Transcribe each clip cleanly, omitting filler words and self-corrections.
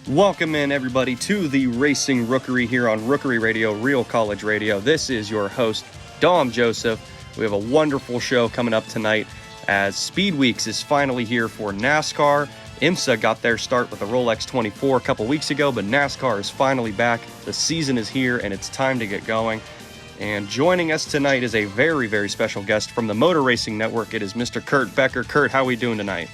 Welcome in, everybody, to the Racing Rookery here on Rookery Radio, Real College Radio. This is your host, Dom Joseph. We have a wonderful show coming up tonight as Speedweeks is finally here for NASCAR. IMSA got their start with the Rolex 24 a couple weeks ago, but NASCAR is finally back. The season is here, and it's time to get going. And joining us tonight is a very, very special guest from the Motor Racing Network. It is Mr. Kurt Becker. Kurt, how are we doing tonight?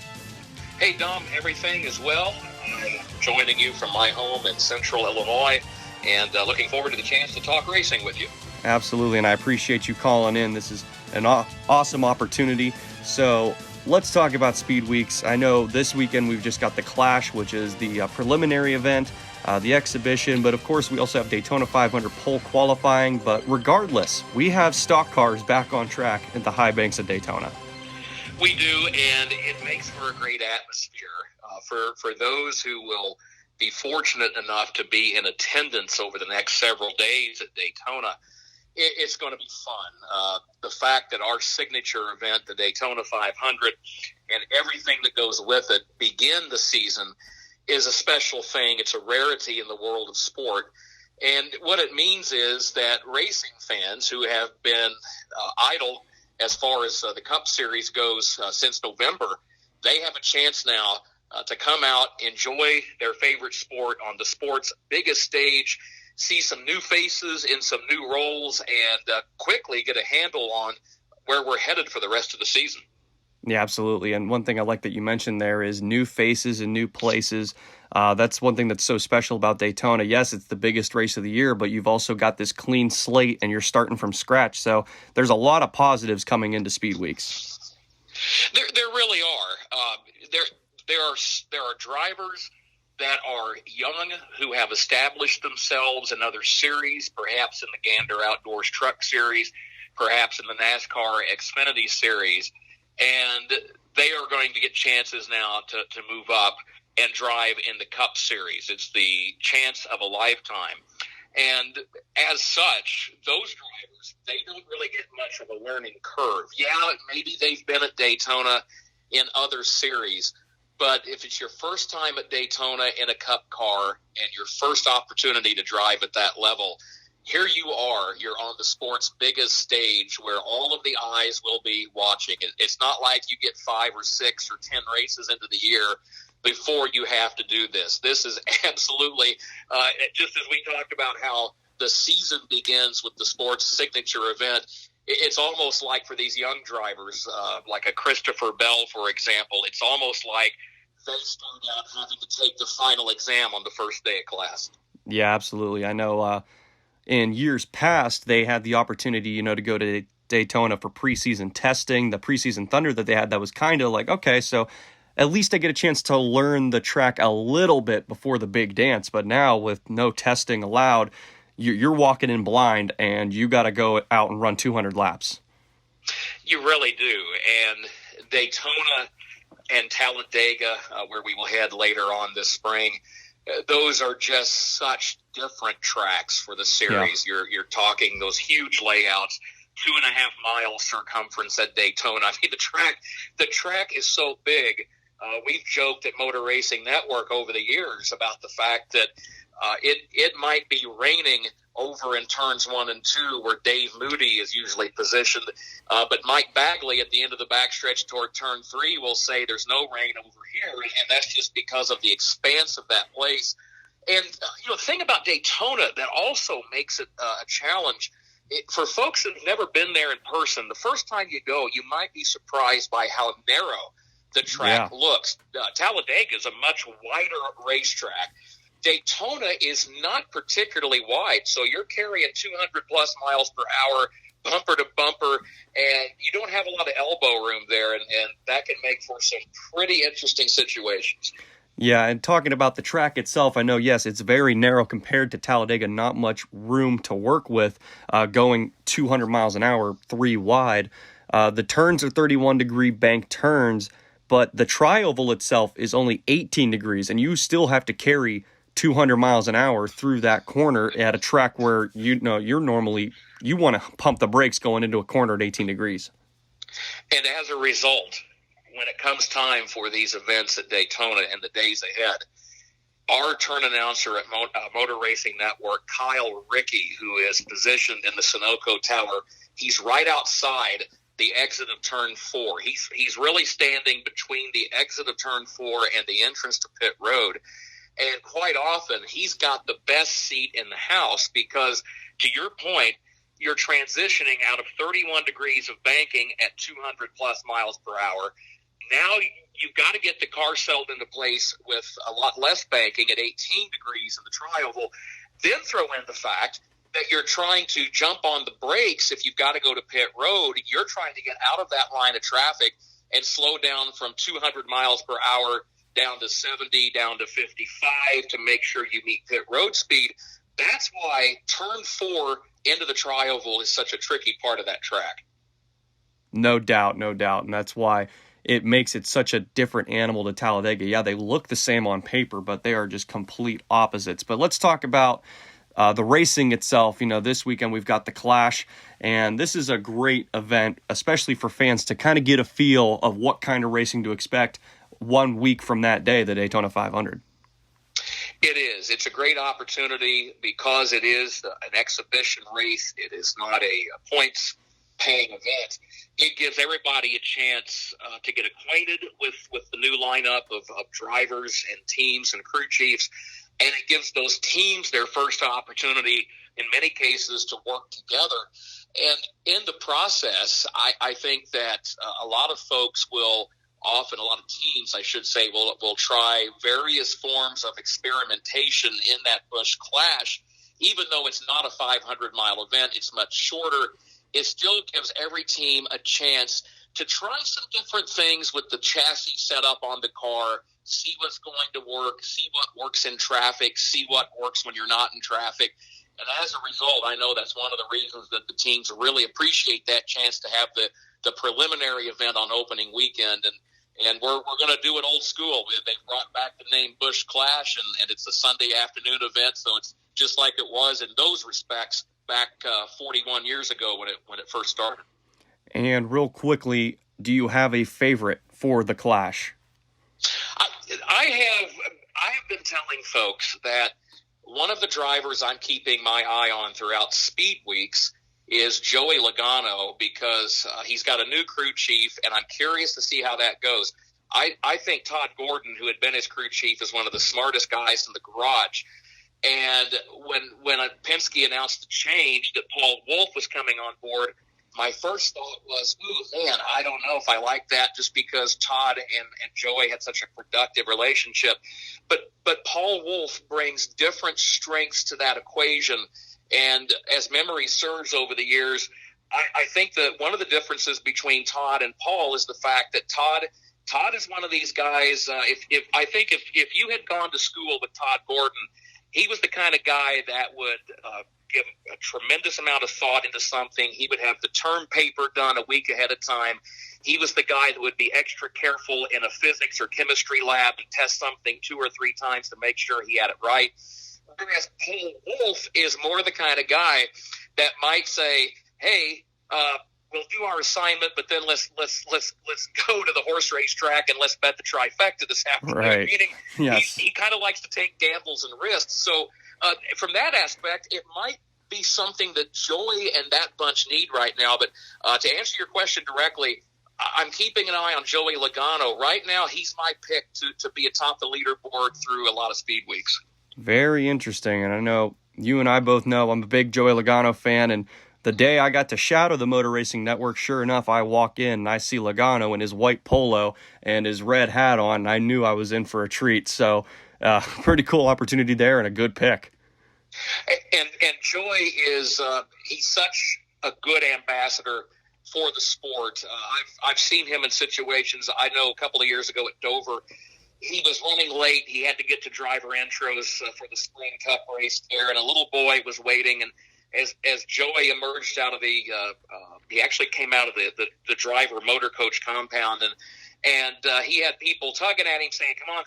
Hey, Dom, everything is well. I'm joining you from my home in central Illinois and looking forward to the chance to talk racing with you. Absolutely, and I appreciate you calling in. This is an awesome opportunity. So let's talk about Speed Weeks. I know this weekend we've just got the Clash, which is the preliminary event, the exhibition, but of course we also have Daytona 500 pole qualifying. But regardless, we have stock cars back on track at the high banks of Daytona. We do, and it makes for a great atmosphere. For those who will be fortunate enough to be in attendance over the next several days at Daytona, it's going to be fun. The fact that our signature event, the Daytona 500, and everything that goes with it, begin the season is a special thing. It's a rarity in the world of sport. And what it means is that racing fans who have been idle as far as the Cup Series goes since November, they have a chance now to come out, enjoy their favorite sport on the sport's biggest stage, see some new faces in some new roles, and quickly get a handle on where we're headed for the rest of the season. Yeah, absolutely. And one thing I like that you mentioned there is new faces and new places. That's one thing that's so special about Daytona. Yes, it's the biggest race of the year, but you've also got this clean slate and you're starting from scratch. So there's a lot of positives coming into Speed Weeks. There really are. There are drivers that are young who have established themselves in other series, perhaps in the Gander Outdoors Truck Series, perhaps in the NASCAR Xfinity Series, and they are going to get chances now to move up and drive in the Cup Series. It's the chance of a lifetime. And as such, those drivers, they don't really get much of a learning curve. Yeah, maybe they've been at Daytona in other series, but if it's your first time at Daytona in a Cup car and your first opportunity to drive at that level, here you are. You're on the sport's biggest stage where all of the eyes will be watching. It's not like you get 5 or 6 or 10 races into the year before you have to do this. This is absolutely, just as we talked about how the season begins with the sport's signature event, it's almost like for these young drivers, like a Christopher Bell, for example, it's almost like they start out having to take the final exam on the first day of class. Yeah, absolutely. I know in years past, they had the opportunity, to go to Daytona for preseason testing. The preseason thunder that they had, that was kind of like, okay, so at least I get a chance to learn the track a little bit before the big dance. But now with no testing allowed, you're walking in blind and you got to go out and run 200 laps. You really do. And Daytona and Talladega, where we will head later on this spring, those are just such different tracks for the series. Yeah. You're talking those huge layouts, 2.5 mile circumference at Daytona. I mean, the track is so big. We've joked at Motor Racing Network over the years about the fact that it might be raining over in turns 1 and 2 where Dave Moody is usually positioned, but Mike Bagley at the end of the backstretch toward turn 3 will say there's no rain over here, and that's just because of the expanse of that place. And the thing about Daytona that also makes it a challenge, for folks that have never been there in person, the first time you go, you might be surprised by how narrow the track looks. Talladega is a much wider racetrack. Daytona is not particularly wide, so you're carrying 200-plus miles per hour, bumper to bumper, and you don't have a lot of elbow room there, and that can make for some pretty interesting situations. Yeah, and talking about the track itself, I know, yes, it's very narrow compared to Talladega, not much room to work with, going 200 miles an hour, 3 wide. The turns are 31-degree bank turns, but the tri-oval itself is only 18 degrees, and you still have to carry 200 miles an hour through that corner at a track where you want to pump the brakes going into a corner at 18 degrees. And as a result, when it comes time for these events at Daytona and the days ahead, our turn announcer at Motor Racing Network, Kyle Rickey, who is positioned in the Sunoco Tower. He's right outside the exit of Turn 4. He's really standing between the exit of Turn 4 and the entrance to pit road. And quite often, he's got the best seat in the house because, to your point, you're transitioning out of 31 degrees of banking at 200-plus miles per hour. Now you've got to get the car settled into place with a lot less banking at 18 degrees in the tri-oval. Then throw in the fact that you're trying to jump on the brakes if you've got to go to pit road. You're trying to get out of that line of traffic and slow down from 200 miles per hour down to 70, down to 55 to make sure you meet pit road speed. That's why Turn 4 into the tri-oval is such a tricky part of that track. No doubt. And that's why it makes it such a different animal to Talladega. Yeah, they look the same on paper, but they are just complete opposites. But let's talk about the racing itself. This weekend we've got the Clash, and this is a great event, especially for fans to kind of get a feel of what kind of racing to expect 1 week from that day, the Daytona 500. It is. It's a great opportunity because it is an exhibition race. It is not a points-paying event. It gives everybody a chance to get acquainted with the new lineup of drivers and teams and crew chiefs, and it gives those teams their first opportunity, in many cases, to work together. And in the process, I think that a lot of folks will – often a lot of teams, I should say, will try various forms of experimentation in that Busch Clash. Even though it's not a 500-mile event, it's much shorter. It still gives every team a chance to try some different things with the chassis set up on the car, see what's going to work, see what works in traffic, see what works when you're not in traffic. And as a result, I know that's one of the reasons that the teams really appreciate that chance to have the preliminary event on opening weekend. And we're going to do it old school. They brought back the name Busch Clash, and it's a Sunday afternoon event, so it's just like it was in those respects back 41 years ago when it first started. And real quickly, do you have a favorite for the Clash? I have been telling folks that one of the drivers I'm keeping my eye on throughout Speedweeks is Joey Logano, because he's got a new crew chief, and I'm curious to see how that goes. I think Todd Gordon, who had been his crew chief, is one of the smartest guys in the garage. And when Penske announced the change that Paul Wolf was coming on board, my first thought was, ooh, man, I don't know if I like that, just because Todd and Joey had such a productive relationship. But Paul Wolf brings different strengths to that equation. And as memory serves over the years, I think that one of the differences between Todd and Paul is the fact that Todd is one of these guys. If you had gone to school with Todd Gordon, he was the kind of guy that would give a tremendous amount of thought into something. He would have the term paper done a week ahead of time. He was the guy that would be extra careful in a physics or chemistry lab and test something 2 or 3 times to make sure he had it right. Whereas Paul Wolf is more the kind of guy that might say, "Hey, we'll do our assignment, but then let's go to the horse race track and let's bet the trifecta this afternoon." Right. Meaning, yes. he kind of likes to take gambles and risks. So from that aspect, it might be something that Joey and that bunch need right now. But to answer your question directly, I'm keeping an eye on Joey Logano. Right now, he's my pick to be atop the leaderboard through a lot of speed weeks. Very interesting, and I know you and I both know I'm a big Joey Logano fan, and the day I got to shadow the Motor Racing Network, sure enough, I walk in and I see Logano in his white polo and his red hat on, and I knew I was in for a treat. So pretty cool opportunity there and a good pick. And Joey is he's such a good ambassador for the sport. I've seen him in situations. I know a couple of years ago at Dover, he was running late. He had to get to driver intros for the Spring Cup race there, and a little boy was waiting. And as Joey emerged out of he actually came out of the driver motor coach compound, and he had people tugging at him saying, come on,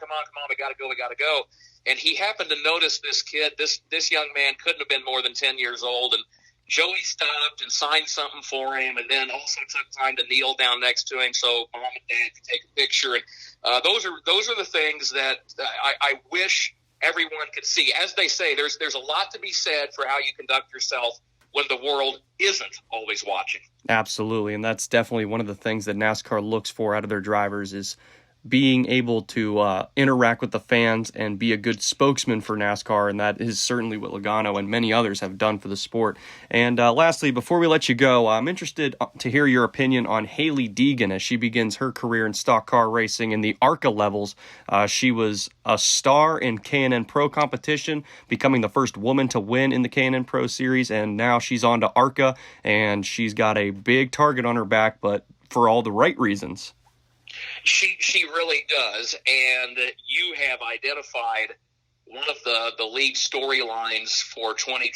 we got to go. And he happened to notice this kid, this young man couldn't have been more than 10 years old, and Joey stopped and signed something for him, and then also took time to kneel down next to him so mom and dad could take a picture. And those are the things that I wish everyone could see. As they say, there's a lot to be said for how you conduct yourself when the world isn't always watching. Absolutely, and that's definitely one of the things that NASCAR looks for out of their drivers is being able to interact with the fans and be a good spokesman for NASCAR, and that is certainly what Logano and many others have done for the sport. And lastly, before we let you go, I'm interested to hear your opinion on Hailie Deegan as she begins her career in stock car racing in the ARCA levels. She was a star in K&N Pro competition, becoming the first woman to win in the K&N Pro Series, and now she's on to ARCA, and she's got a big target on her back, but for all the right reasons. She really does, and you have identified one of the lead storylines for 2020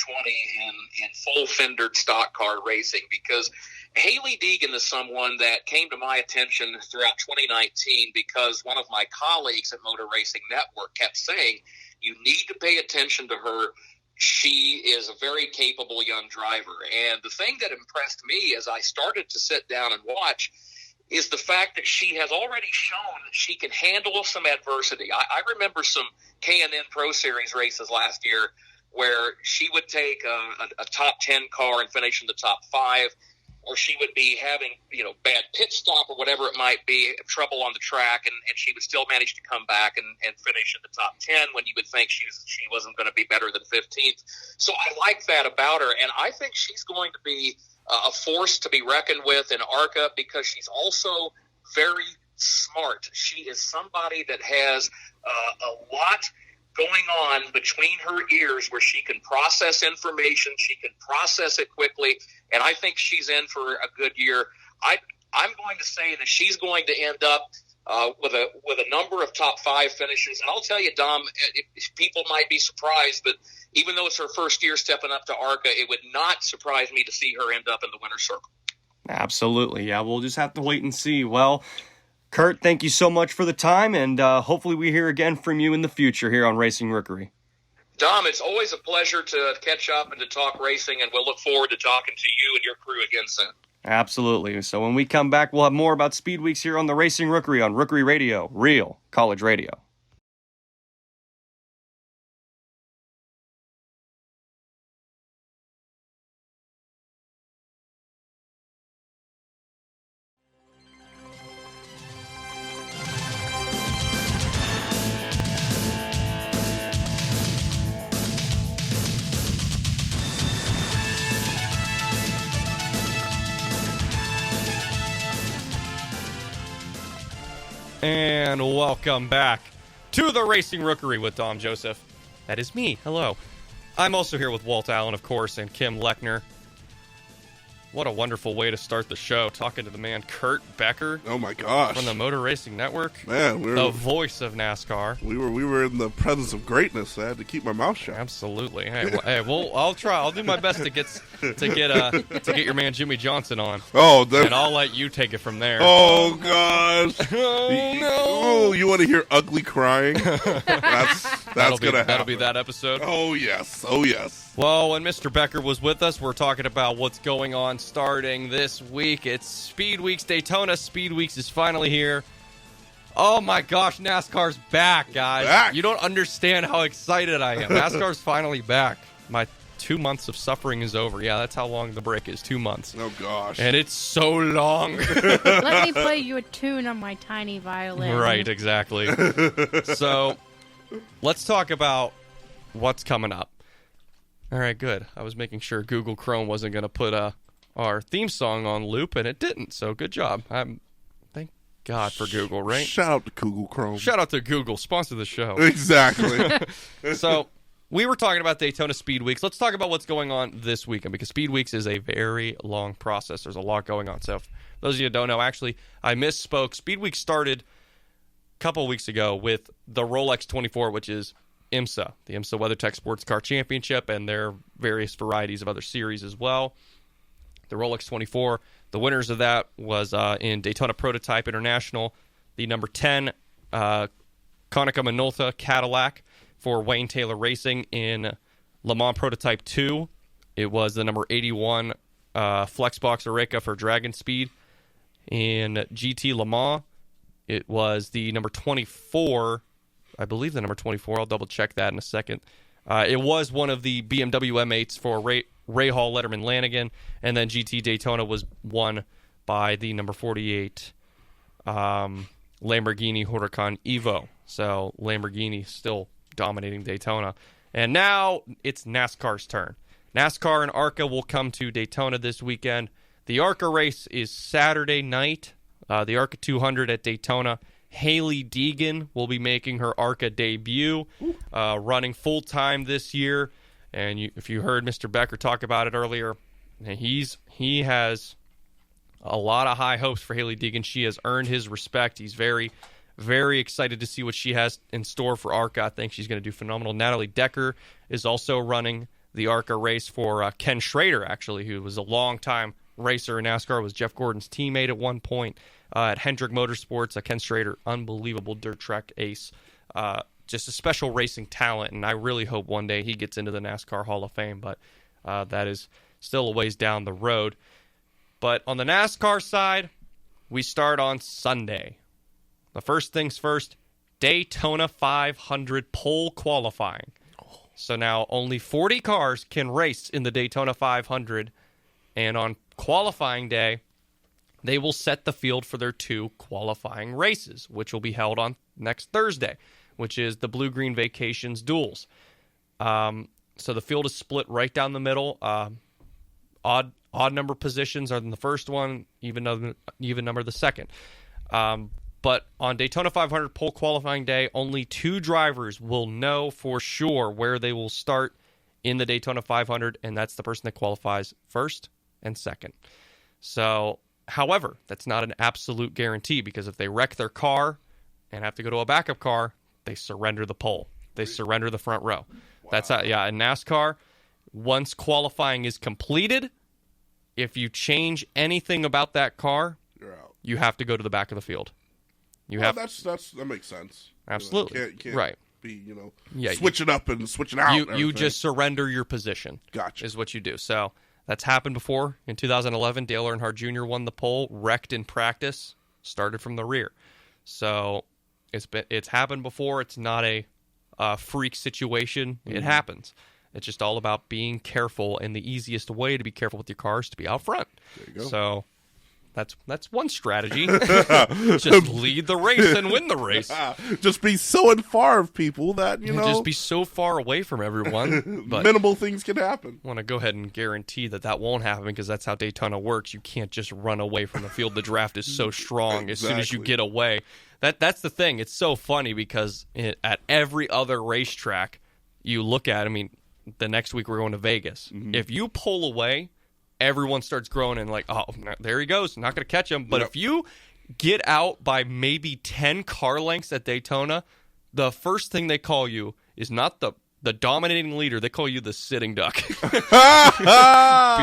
in full-fendered stock car racing, because Hailie Deegan is someone that came to my attention throughout 2019 because one of my colleagues at Motor Racing Network kept saying, you need to pay attention to her. She is a very capable young driver, and the thing that impressed me as I started to sit down and watch is the fact that she has already shown that she can handle some adversity. I remember some K&N Pro Series races last year where she would take a top 10 car and finish in the top 5, or she would be having, bad pit stop or whatever it might be, trouble on the track, and she would still manage to come back and finish in the top 10 when you would think she wasn't going to be better than 15th. So I like that about her, and I think she's going to be a force to be reckoned with in ARCA because she's also very smart. She is somebody that has a lot going on between her ears where she can process information, she can process it quickly, and I think she's in for a good year. I'm going to say that she's going to end up with a number of top 5 finishes. And I'll tell you, Dom, people might be surprised, but even though it's her first year stepping up to ARCA, it would not surprise me to see her end up in the winner's circle. Absolutely. Yeah, we'll just have to wait and see. Well, Kurt, thank you so much for the time, and hopefully we hear again from you in the future here on Racing Rookery. Dom, it's always a pleasure to catch up and to talk racing, and we'll look forward to talking to you and your crew again soon. Absolutely. So when we come back, we'll have more about Speed Weeks here on the Racing Rookery on Rookery Radio, real college radio. And welcome back to the Racing Rookery with Dom Joseph. That is me. Hello. I'm also here with Walt Allen, of course, and Kim Lechner. What a wonderful way to start the show, talking to the man Kurt Becker. Oh my gosh. From the Motor Racing Network. Man, the voice of NASCAR. We were in the presence of greatness. I had to keep my mouth shut. Absolutely. Hey, well, I'll try. I'll do my best to get your man Jimmy Johnson on. Oh, and I'll let you take it from there. Oh gosh. Oh no. Oh, you want to hear ugly crying? That's gonna happen. That'll be that episode. Oh yes. Oh yes. Well, when Mr. Becker was with us, we're talking about what's going on starting this week. It's Speed Weeks. Daytona Speedweeks is finally here. Oh my gosh, NASCAR's back, guys. Back. You don't understand how excited I am. NASCAR's finally back. My 2 months of suffering is over. Yeah, that's how long the break is, 2 months. Oh gosh. And it's so long. Let me play you a tune on my tiny violin. Right, exactly. So, let's talk about what's coming up. All right, good. I was making sure Google Chrome wasn't going to put our theme song on loop, and it didn't, so good job. Thank God for Google, right? Shout out to Google Chrome. Shout out to Google, sponsor the show. Exactly. So, we were talking about Daytona Speedweeks. Let's talk about what's going on this weekend, because Speedweeks is a very long process. There's a lot going on. So, if those of you who don't know, actually, I misspoke. Speedweeks started a couple weeks ago with the Rolex 24, which is IMSA, the IMSA WeatherTech Sports Car Championship, and their various varieties of other series as well. The Rolex 24, the winners of that was in Daytona Prototype International, the number 10 Konica Minolta Cadillac for Wayne Taylor Racing. In Le Mans Prototype 2, it was the number 81 Flexbox Oreca for Dragon Speed. In GT Le Mans, it was the number 24 I believe, the number 24. I'll double-check that in a second. It was one of the BMW M8s for Ray Hall, Letterman, Lanigan, and then GT Daytona was won by the number 48 Lamborghini Huracan Evo. So Lamborghini still dominating Daytona. And now it's NASCAR's turn. NASCAR and ARCA will come to Daytona this weekend. The ARCA race is Saturday night. The ARCA 200 at Daytona. Haley Deegan will be making her ARCA debut, running full-time this year. And if you heard Mr. Becker talk about it earlier, he has a lot of high hopes for Haley Deegan. She has earned his respect. He's very, very excited to see what she has in store for ARCA. I think she's going to do phenomenal. Natalie Decker is also running the ARCA race for Ken Schrader, actually, who was a long-time racer in NASCAR, was Jeff Gordon's teammate at one point at Hendrick Motorsports. Ken Schrader, unbelievable dirt track ace. Just a special racing talent, and I really hope one day he gets into the NASCAR Hall of Fame, but that is still a ways down the road. But on the NASCAR side, we start on Sunday. The first things first, Daytona 500 pole qualifying. So now only 40 cars can race in the Daytona 500, and on qualifying day, they will set the field for their 2 qualifying races, which will be held on next Thursday, which is the Blue-Green Vacations Duels. So the field is split right down the middle. Odd number positions are in the first one, even number the second. But on Daytona 500 pole qualifying day, only 2 drivers will know for sure where they will start in the Daytona 500, and that's the person that qualifies first and second. So, however, that's not an absolute guarantee, because if they wreck their car and have to go to a backup car, they surrender the pole. They surrender the front row. Wow. That's how, in NASCAR, once qualifying is completed, if you change anything about that car, you're out. You have to go to the back of the field. That makes sense. Absolutely. You can't right. Be, switching up and switching out. You just surrender your position. Gotcha. Is what you do. So that's happened before. In 2011, Dale Earnhardt Jr. won the pole, wrecked in practice, started from the rear. So it's happened before. It's not a freak situation. Mm-hmm. It happens. It's just all about being careful, and the easiest way to be careful with your car is to be out front. There you go. So that's one strategy. Just lead the race and win the race. Just be so far of people that, just be so far away from everyone. But minimal things can happen. I want to go ahead and guarantee that won't happen, because that's how Daytona works. You can't just run away from the field. The draft is so strong. Exactly. As soon as you get away. That's the thing. It's so funny, because at every other racetrack you look at, the next week we're going to Vegas. Mm-hmm. If you pull away, everyone starts groaning like, oh, there he goes, not going to catch him. But if you get out by maybe 10 car lengths at Daytona, the first thing they call you is not the dominating leader. They call you the sitting duck.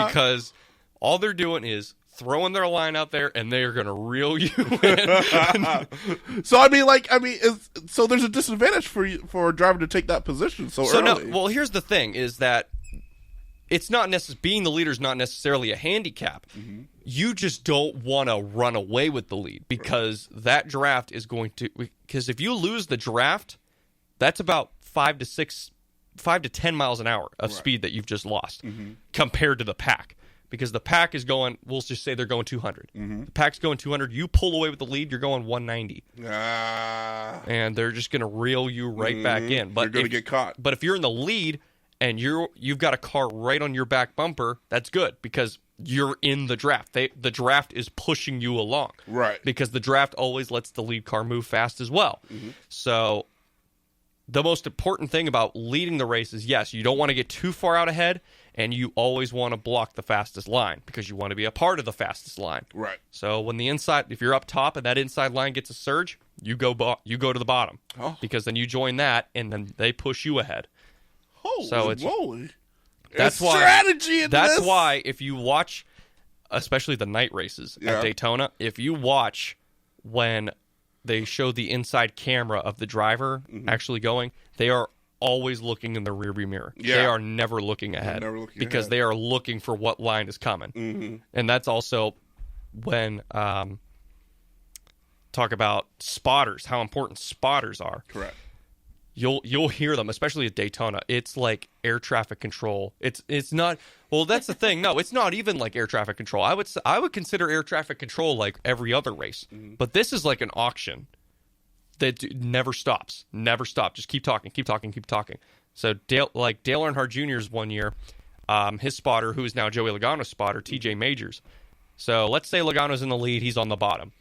Because all they're doing is throwing their line out there, and they are going to reel you in. So there's a disadvantage for a driver to take that position so early. Well, here's the thing: is that it's not being the leader is not necessarily a handicap. Mm-hmm. You just don't want to run away with the lead, because that draft is going to. Because if you lose the draft, that's about 5 to 10 miles an hour of speed that you've just lost, mm-hmm. compared to the pack. Because the pack is going, we'll just say they're going 200. Mm-hmm. The pack's going 200. You pull away with the lead, you're going 190. And they're just going to reel you right back in. But you're going to get caught. But if you're in the lead and you've got a car right on your back bumper, that's good, because you're in the draft. The draft is pushing you along. Right. Because the draft always lets the lead car move fast as well. Mm-hmm. So the most important thing about leading the race is, yes, you don't want to get too far out ahead, and you always want to block the fastest line, because you want to be a part of the fastest line. Right. So when if you're up top and that inside line gets a surge, you go to the bottom, because then you join that, and then they push you ahead. Holy moly! That's why strategy in That's this. why if you watch, especially the night races at Daytona, if you watch when they show the inside camera of the driver actually going, they are always looking in the rearview mirror. Yeah. They are never looking ahead, because they are looking for what line is coming. Mm-hmm. And that's also when talk about spotters, how important spotters are. Correct. you'll hear them, especially at Daytona. It's like air traffic control. It's not. Well, that's the thing. No, it's not even like air traffic control. I would consider air traffic control like every other race, but this is like an auction that never stops. Never stop. Just keep talking, keep talking, keep talking. So Dale Earnhardt Jr.'s one year, his spotter, who is now Joey Logano's spotter, TJ Majors. So let's say Logano's in the lead. He's on the bottom.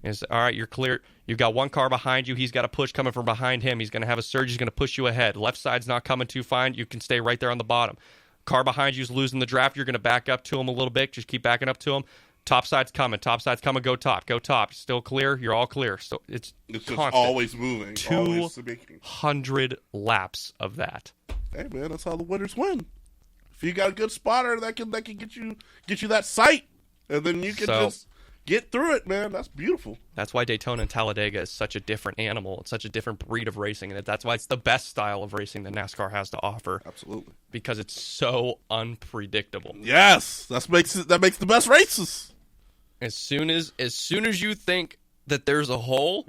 It's, all right, you're clear. You've got one car behind you. He's got a push coming from behind him. He's going to have a surge. He's going to push you ahead. Left side's not coming too fine. You can stay right there on the bottom. Car behind you is losing the draft. You're going to back up to him a little bit. Just keep backing up to him. Top side's coming. Top side's coming. Go top. Go top. Still clear. You're all clear. So it's just constant. always moving. 200 laps of that. Hey man, that's how the winners win. If you got a good spotter, that can get you that sight. And then you can just get through it, man. That's beautiful. That's why Daytona and Talladega is such a different animal. It's such a different breed of racing. And that's why it's the best style of racing that NASCAR has to offer. Absolutely. Because it's so unpredictable. Yes. That makes the best races. As soon as you think that there's a hole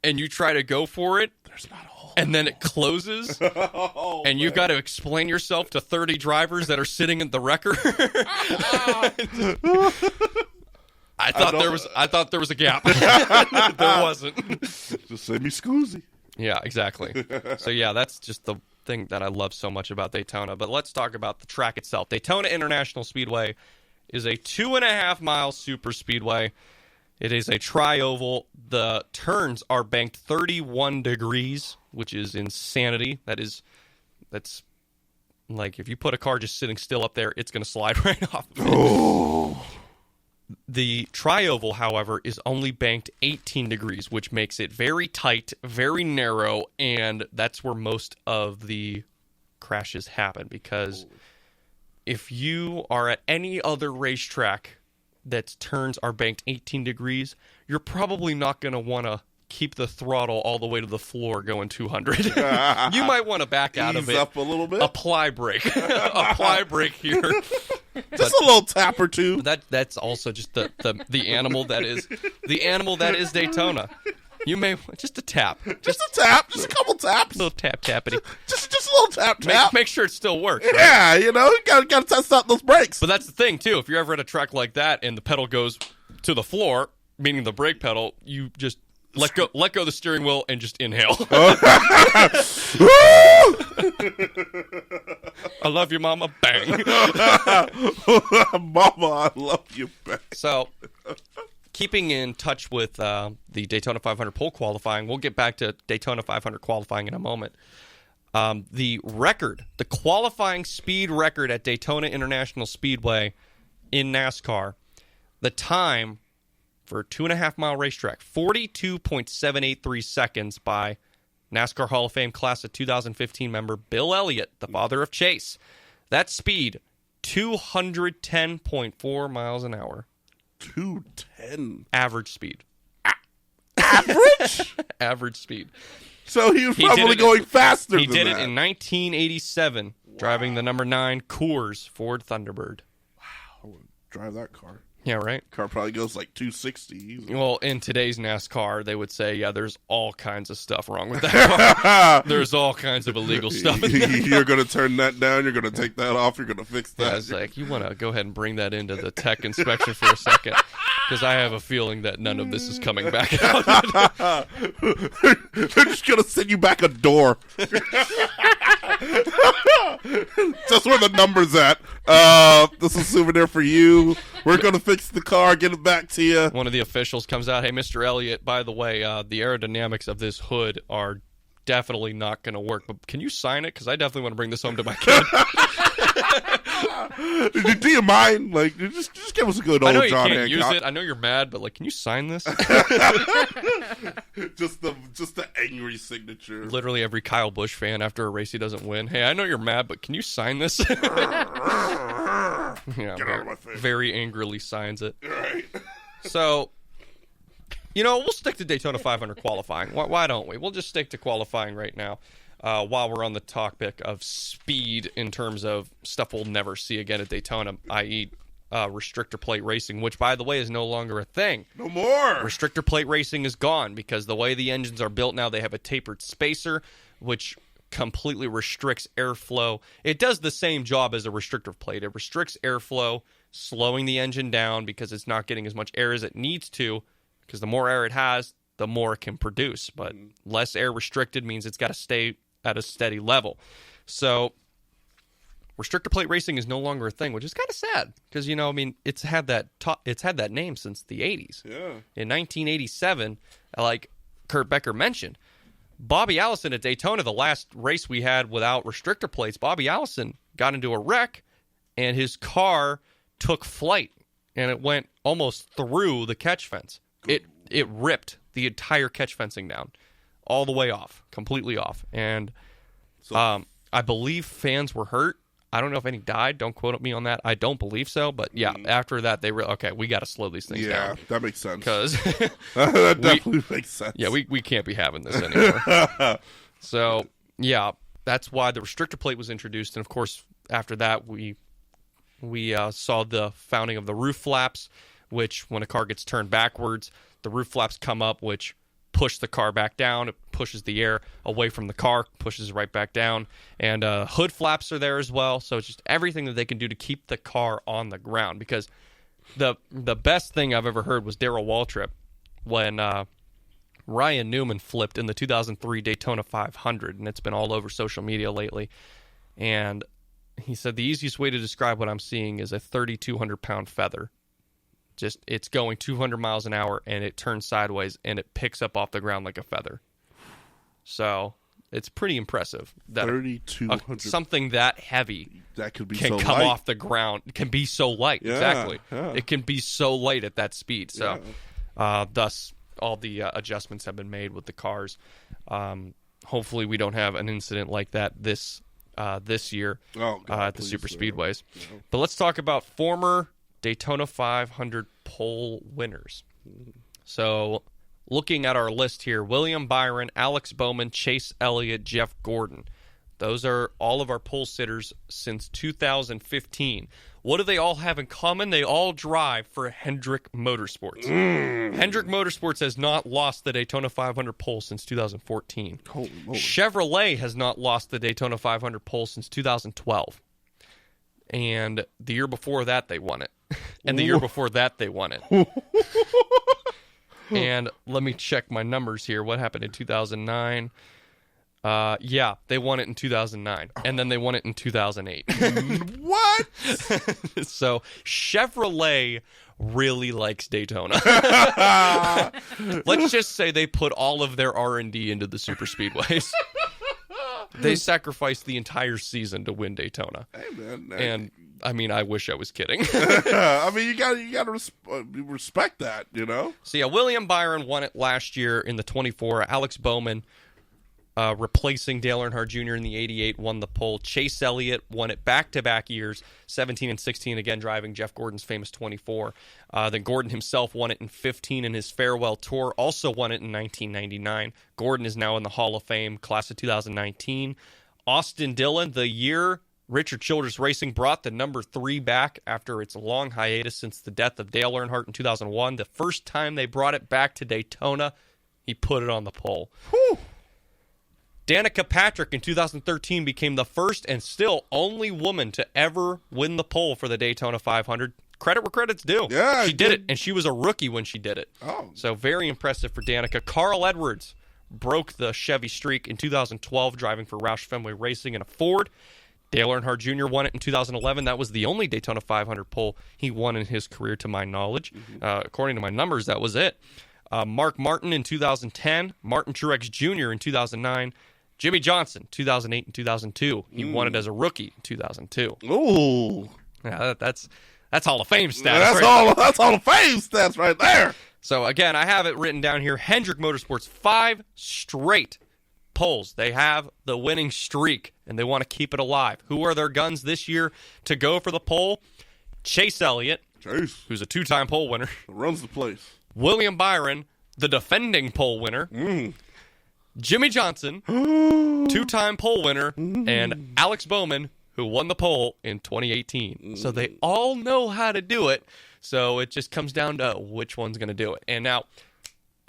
and you try to go for it, there's not a hole. And then it closes, and you got to explain yourself to 30 drivers that are sitting in the wrecker. I thought there was a gap. There wasn't. Just say me scoozy. Yeah, exactly. So yeah, that's just the thing that I love so much about Daytona. But let's talk about the track itself. Daytona International Speedway is a 2.5-mile super speedway. It is a tri-oval. The turns are banked 31 degrees, which is insanity. That's like if you put a car just sitting still up there, it's going to slide right off of it. Oh. The tri-oval, however, is only banked 18 degrees, which makes it very tight, very narrow, and that's where most of the crashes happen. Because if you are at any other racetrack that turns are banked 18 degrees, you're probably not going to want to keep the throttle all the way to the floor going 200. You might want to back out of it. Ease up a little bit. Apply brake. Apply brake here. Just a little tap or two. That's also just the animal that is Daytona. You may just a tap. Just a tap. Just a couple taps. A little tappity. Just a little tap. Make sure it still works. Right? Yeah, you gotta test out those brakes. But that's the thing too. If you're ever at a track like that and the pedal goes to the floor, meaning the brake pedal, you just let go of the steering wheel and just inhale. I love you, Mama. Bang. Mama, I love you. Bang. So, keeping in touch with the Daytona 500 pole qualifying, we'll get back to Daytona 500 qualifying in a moment. The qualifying speed record at Daytona International Speedway in NASCAR, the time for a 2.5-mile racetrack, 42.783 seconds by NASCAR Hall of Fame Class of 2015 member Bill Elliott, the father of Chase. That speed, 210.4 miles an hour. 210. Average speed. Average? Average speed. So he was probably going faster than that. He did it in 1987, driving the number 9 Coors Ford Thunderbird. Wow, I would drive that car. Yeah, right? Car probably goes like 260. Well, in today's NASCAR, they would say, yeah, there's all kinds of stuff wrong with that car. There's all kinds of illegal stuff in that You're going to turn that down. You're going to take that off. You're going to fix that. Yeah, it's like, you want to go ahead and bring that into the tech inspection for a second, because I have a feeing that none of this is coming back out. They're just going to send you back a door. Just where the number's at. This is a souvenir for you. We're going to fix the car, get it back to you. One of the officials comes out, hey, Mr. Elliott, by the way, the aerodynamics of this hood are definitely not going to work, but can you sign it? Because I definitely want to bring this home to my kid. Do you mind? Like, just give us a good old I know you John can't Hancock. use it. I know you're mad, but like, can you sign this? just the angry signature. Literally every Kyle Busch fan after a race he doesn't win. Hey, I know you're mad, but can you sign this? Yeah, Get out of my face. Very angrily signs it. Right. So, we'll stick to Daytona 500 qualifying. Why don't we? We'll just stick to qualifying right now. While we're on the topic of speed in terms of stuff we'll never see again at Daytona, i.e. restrictor plate racing, which, by the way, is no longer a thing. No more. Restrictor plate racing is gone because the way the engines are built now, they have a tapered spacer, which completely restricts airflow. It does the same job as a restrictor plate. It restricts airflow, slowing the engine down because it's not getting as much air as it needs to, because the more air it has, the more it can produce. But less air restricted means it's got to stay at a steady level. So restrictor plate racing is no longer a thing, which is kind of sad because, it's had that name since the 80s. Yeah. In 1987, like Kurt Becker mentioned, Bobby Allison at Daytona, the last race we had without restrictor plates, Bobby Allison got into a wreck and his car took flight and it went almost through the catch fence. It ripped the entire catch fencing down all the way off, completely off. And I believe fans were hurt. I don't know if any died. Don't quote me on that. I don't believe so. But yeah, after that, they were okay. We got to slow these things down. Yeah, that makes sense. Because that definitely makes sense. Yeah, we can't be having this anymore. So yeah, that's why the restrictor plate was introduced. And of course, after that, we saw the founding of the roof flaps, which when a car gets turned backwards, the roof flaps come up, which push the car back down. It pushes the air away from the car, pushes it right back down. And hood flaps are there as well. So it's just everything that they can do to keep the car on the ground. Because the best thing I've ever heard was Darrell Waltrip when Ryan Newman flipped in the 2003 Daytona 500. And it's been all over social media lately. And he said the easiest way to describe what I'm seeing is a 3,200-pound feather. Just it's going 200 miles an hour and it turns sideways and it picks up off the ground like a feather. So it's pretty impressive that 3,200 something that heavy that could be can so come light. off the ground. It can be so light. Yeah, Exactly. yeah. It can be so light at that speed. So thus all the adjustments have been made with the cars. Hopefully we don't have an incident like that this year at the super speedways. No. But let's talk about former Daytona 500 pole winners. So looking at our list here, William Byron, Alex Bowman, Chase Elliott, Jeff Gordon. Those are all of our pole sitters since 2015. What do they all have in common? They all drive for Hendrick Motorsports. Hendrick Motorsports has not lost the Daytona 500 pole since 2014. Holy moly. Chevrolet has not lost the Daytona 500 pole since 2012. And the year before that, they won it. And the year before that, they won it. And let me check my numbers here. What happened in 2009? Yeah, they won it in 2009. And then they won it in 2008. What? So Chevrolet really likes Daytona. Let's just say they put all of their R&D into the super speedways. They sacrificed the entire season to win Daytona. Hey, man. And I mean, I wish I was kidding. I mean, you gotta respect that, you know? So yeah, William Byron won it last year in the 24. Alex Bowman, replacing Dale Earnhardt Jr. in the 88, won the pole. Chase Elliott won it back-to-back years, 17 and 16, again driving Jeff Gordon's famous 24. Then Gordon himself won it in 15 in his farewell tour, also won it in 1999. Gordon is now in the Hall of Fame, class of 2019. Austin Dillon, the year Richard Childress Racing brought the number 3 back after its long hiatus since the death of Dale Earnhardt in 2001. The first time they brought it back to Daytona, he put it on the pole. Whew. Danica Patrick in 2013 became the first and still only woman to ever win the pole for the Daytona 500. Credit where credit's due. Yeah, she did it, and she was a rookie when she did it. Oh. So very impressive for Danica. Carl Edwards broke the Chevy streak in 2012, driving for Roush Fenway Racing in a Ford. Dale Earnhardt Jr. won it in 2011. That was the only Daytona 500 pole he won in his career, to my knowledge. According to my numbers, that was it. Mark Martin in 2010. Martin Truex Jr. in 2009. Jimmy Johnson, 2008 and 2002. He won it as a rookie in 2002. Ooh. Yeah, that's Hall of Fame stats. That's Hall of Fame stats right there. So, again, I have it written down here. Hendrick Motorsports, 5 straight poles. They have the winning streak, and they want to keep it alive. Who are their guns this year to go for the pole? Chase Elliott, who's a 2-time pole winner. Runs the place. William Byron, the defending pole winner. Jimmy Johnson, 2-time pole winner, and Alex Bowman, who won the pole in 2018. So they all know how to do it. So it just comes down to which one's going to do it. And now,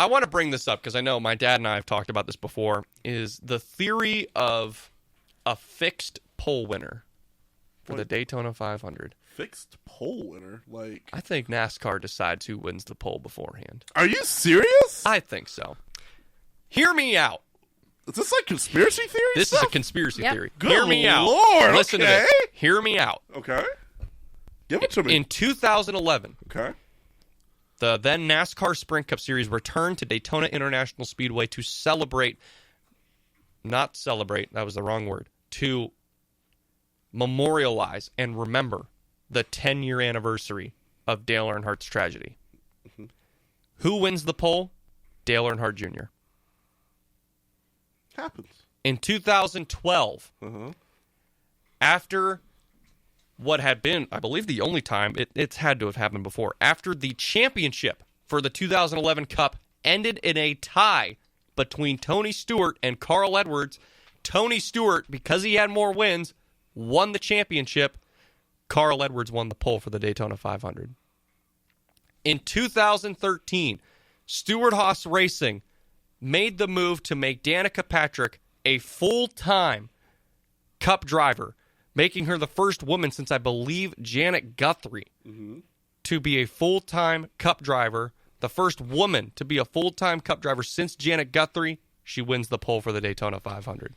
I want to bring this up because I know my dad and I have talked about this before, is the theory of a fixed pole winner for the Daytona 500. Fixed pole winner? Like, I think NASCAR decides who wins the pole beforehand. Are you serious? I think so. Hear me out. Is this like conspiracy theory This stuff? is a conspiracy theory. Good Hear me out. Lord, Listen okay. to this. Hear me out. Okay. Give it to me. In 2011, Okay. the then NASCAR Sprint Cup Series returned to Daytona International Speedway to not celebrate, that was the wrong word, to memorialize and remember the 10-year anniversary of Dale Earnhardt's tragedy. Mm-hmm. Who wins the pole? Dale Earnhardt Jr. Happens. In 2012, after what had been, I believe, the only time it's had to have happened before, after the championship for the 2011 Cup ended in a tie between Tony Stewart and Carl Edwards, Tony Stewart, because he had more wins, won the championship. Carl Edwards won the pole for the Daytona 500. In 2013, Stewart-Haas Racing made the move to make Danica Patrick a full-time Cup driver, making her the first woman since, I believe, Janet Guthrie to be a full-time Cup driver. The first woman to be a full-time Cup driver since Janet Guthrie. She wins the pole for the Daytona 500.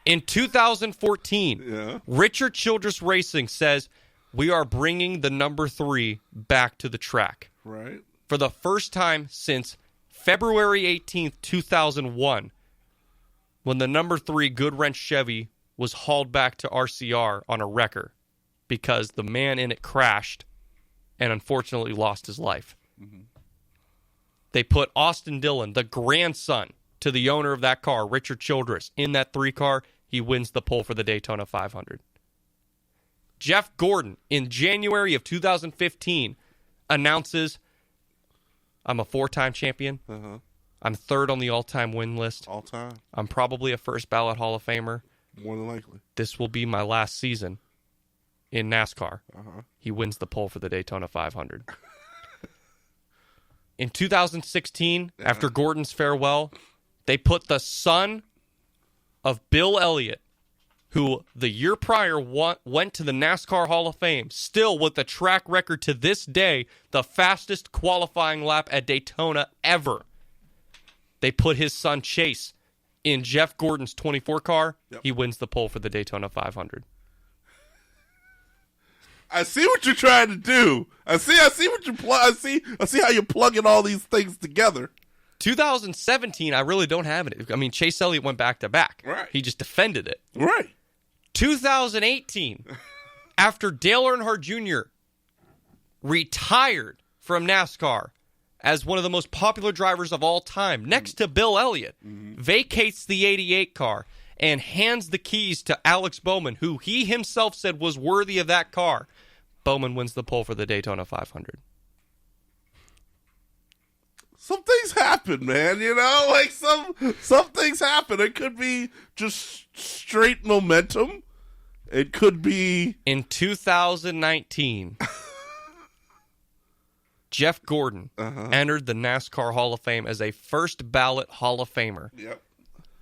In 2014, Richard Childress Racing says, we are bringing the number 3 back to the track. Right. For the first time since February 18th, 2001, when the number 3 Goodwrench Chevy was hauled back to RCR on a wrecker because the man in it crashed and unfortunately lost his life. They put Austin Dillon, the grandson to the owner of that car, Richard Childress, in that 3 car. He wins the pole for the Daytona 500. Jeff Gordon, in January of 2015, announces, I'm a 4-time champion. I'm 3rd on the all-time win list. All time. I'm probably a first ballot Hall of Famer. More than likely. This will be my last season in NASCAR. He wins the pole for the Daytona 500. In 2016, after Gordon's farewell, they put the son of Bill Elliott, who the year prior went to the NASCAR Hall of Fame, still with the track record to this day, the fastest qualifying lap at Daytona ever. They put his son Chase in Jeff Gordon's 24 car. He wins the pole for the Daytona 500. I see what you're trying to do. I see what you I see how you're plugging all these things together. 2017, I really don't have it. I mean, Chase Elliott went back to back. Right. He just defended it. Right. 2018, after Dale Earnhardt Jr. retired from NASCAR as one of the most popular drivers of all time, next to Bill Elliott, vacates the 88 car and hands the keys to Alex Bowman, who he himself said was worthy of that car. Bowman wins the pole for the Daytona 500. Some things happen, man, you know? Like, some things happen. It could be just straight momentum. It could be... In 2019, Jeff Gordon entered the NASCAR Hall of Fame as a first ballot Hall of Famer. Yep.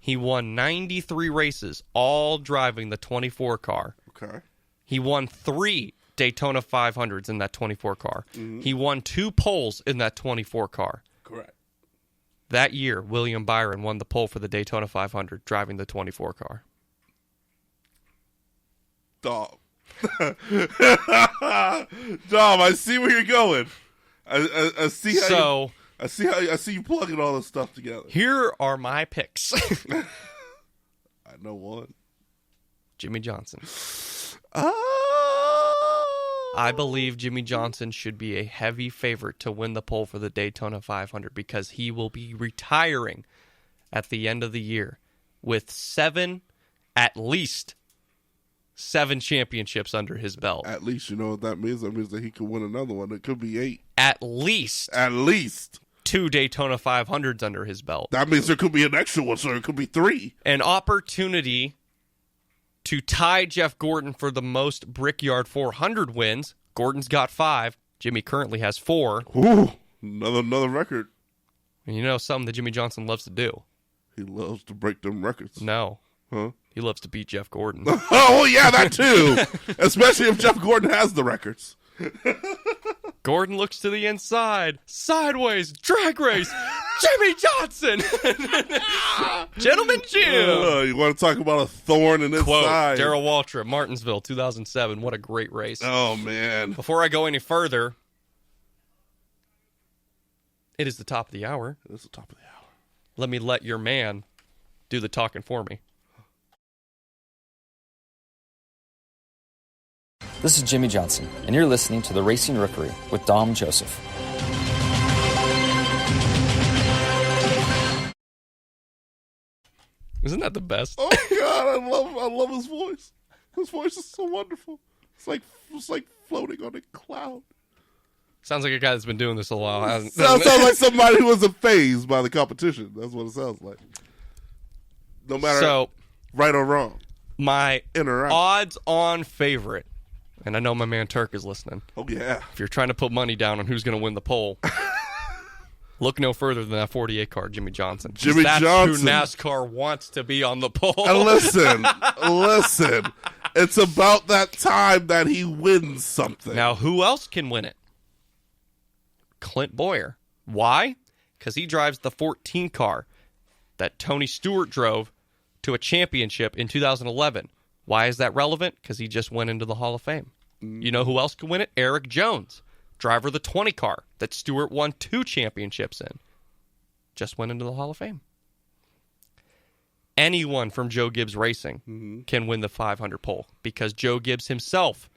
He won 93 races, all driving the 24 car. Okay. He won 3 Daytona 500s in that 24 car. He won 2 poles in that 24 car. Correct. That year, William Byron won the pole for the Daytona 500, driving the 24 car. Dom. Dom, I see where you're going. I see how I see you plugging all this stuff together. Here are my picks. I know one. Jimmy Johnson. I believe Jimmy Johnson should be a heavy favorite to win the pole for the Daytona 500 because he will be retiring at the end of the year with at least 7 championships under his belt. At least, you know what that means? That means that he could win another one. It could be 8. At least 2 Daytona 500s under his belt. That means there could be an extra one, so it could be 3. An opportunity to tie Jeff Gordon for the most Brickyard 400 wins. Gordon's got 5. Jimmy currently has 4. Ooh, another record. And you know something that Jimmy Johnson loves to do? He loves to break them records. No. Huh? He loves to beat Jeff Gordon. Oh, yeah, that too. Especially if Jeff Gordon has the records. Gordon looks to the inside. Sideways. Drag race. Jimmy Johnson. Gentleman Jim. You want to talk about a thorn in his Quote, side? Darrell Waltrip, Martinsville, 2007. What a great race. Oh, man. Before I go any further, it is the top of the hour. It's the top of the hour. Let me let your man do the talking for me. This is Jimmy Johnson, and you're listening to the Racing Rookery with Dom Joseph. Isn't that the best? Oh God, I love his voice. His voice is so wonderful. It's like floating on a cloud. Sounds like a guy that's been doing this a while, hasn't Sounds like somebody who wasn't fazed by the competition. That's what it sounds like. No matter right or wrong. My in or out. odds-on favorite, and I know my man Turk is listening. Oh yeah. If you're trying to put money down on who's going to win the poll, look no further than that 48 car, Jimmy Johnson. That's who NASCAR wants to be on the poll. And listen. It's about that time that he wins something. Now, who else can win it? Clint Boyer. Why? Because he drives the 14 car that Tony Stewart drove to a championship in 2011. Why is that relevant? Because he just went into the Hall of Fame. You know who else can win it? Eric Jones, driver of the 20 car that Stewart won 2 championships in. Just went into the Hall of Fame. Anyone from Joe Gibbs Racing can win the 500 pole because Joe Gibbs himself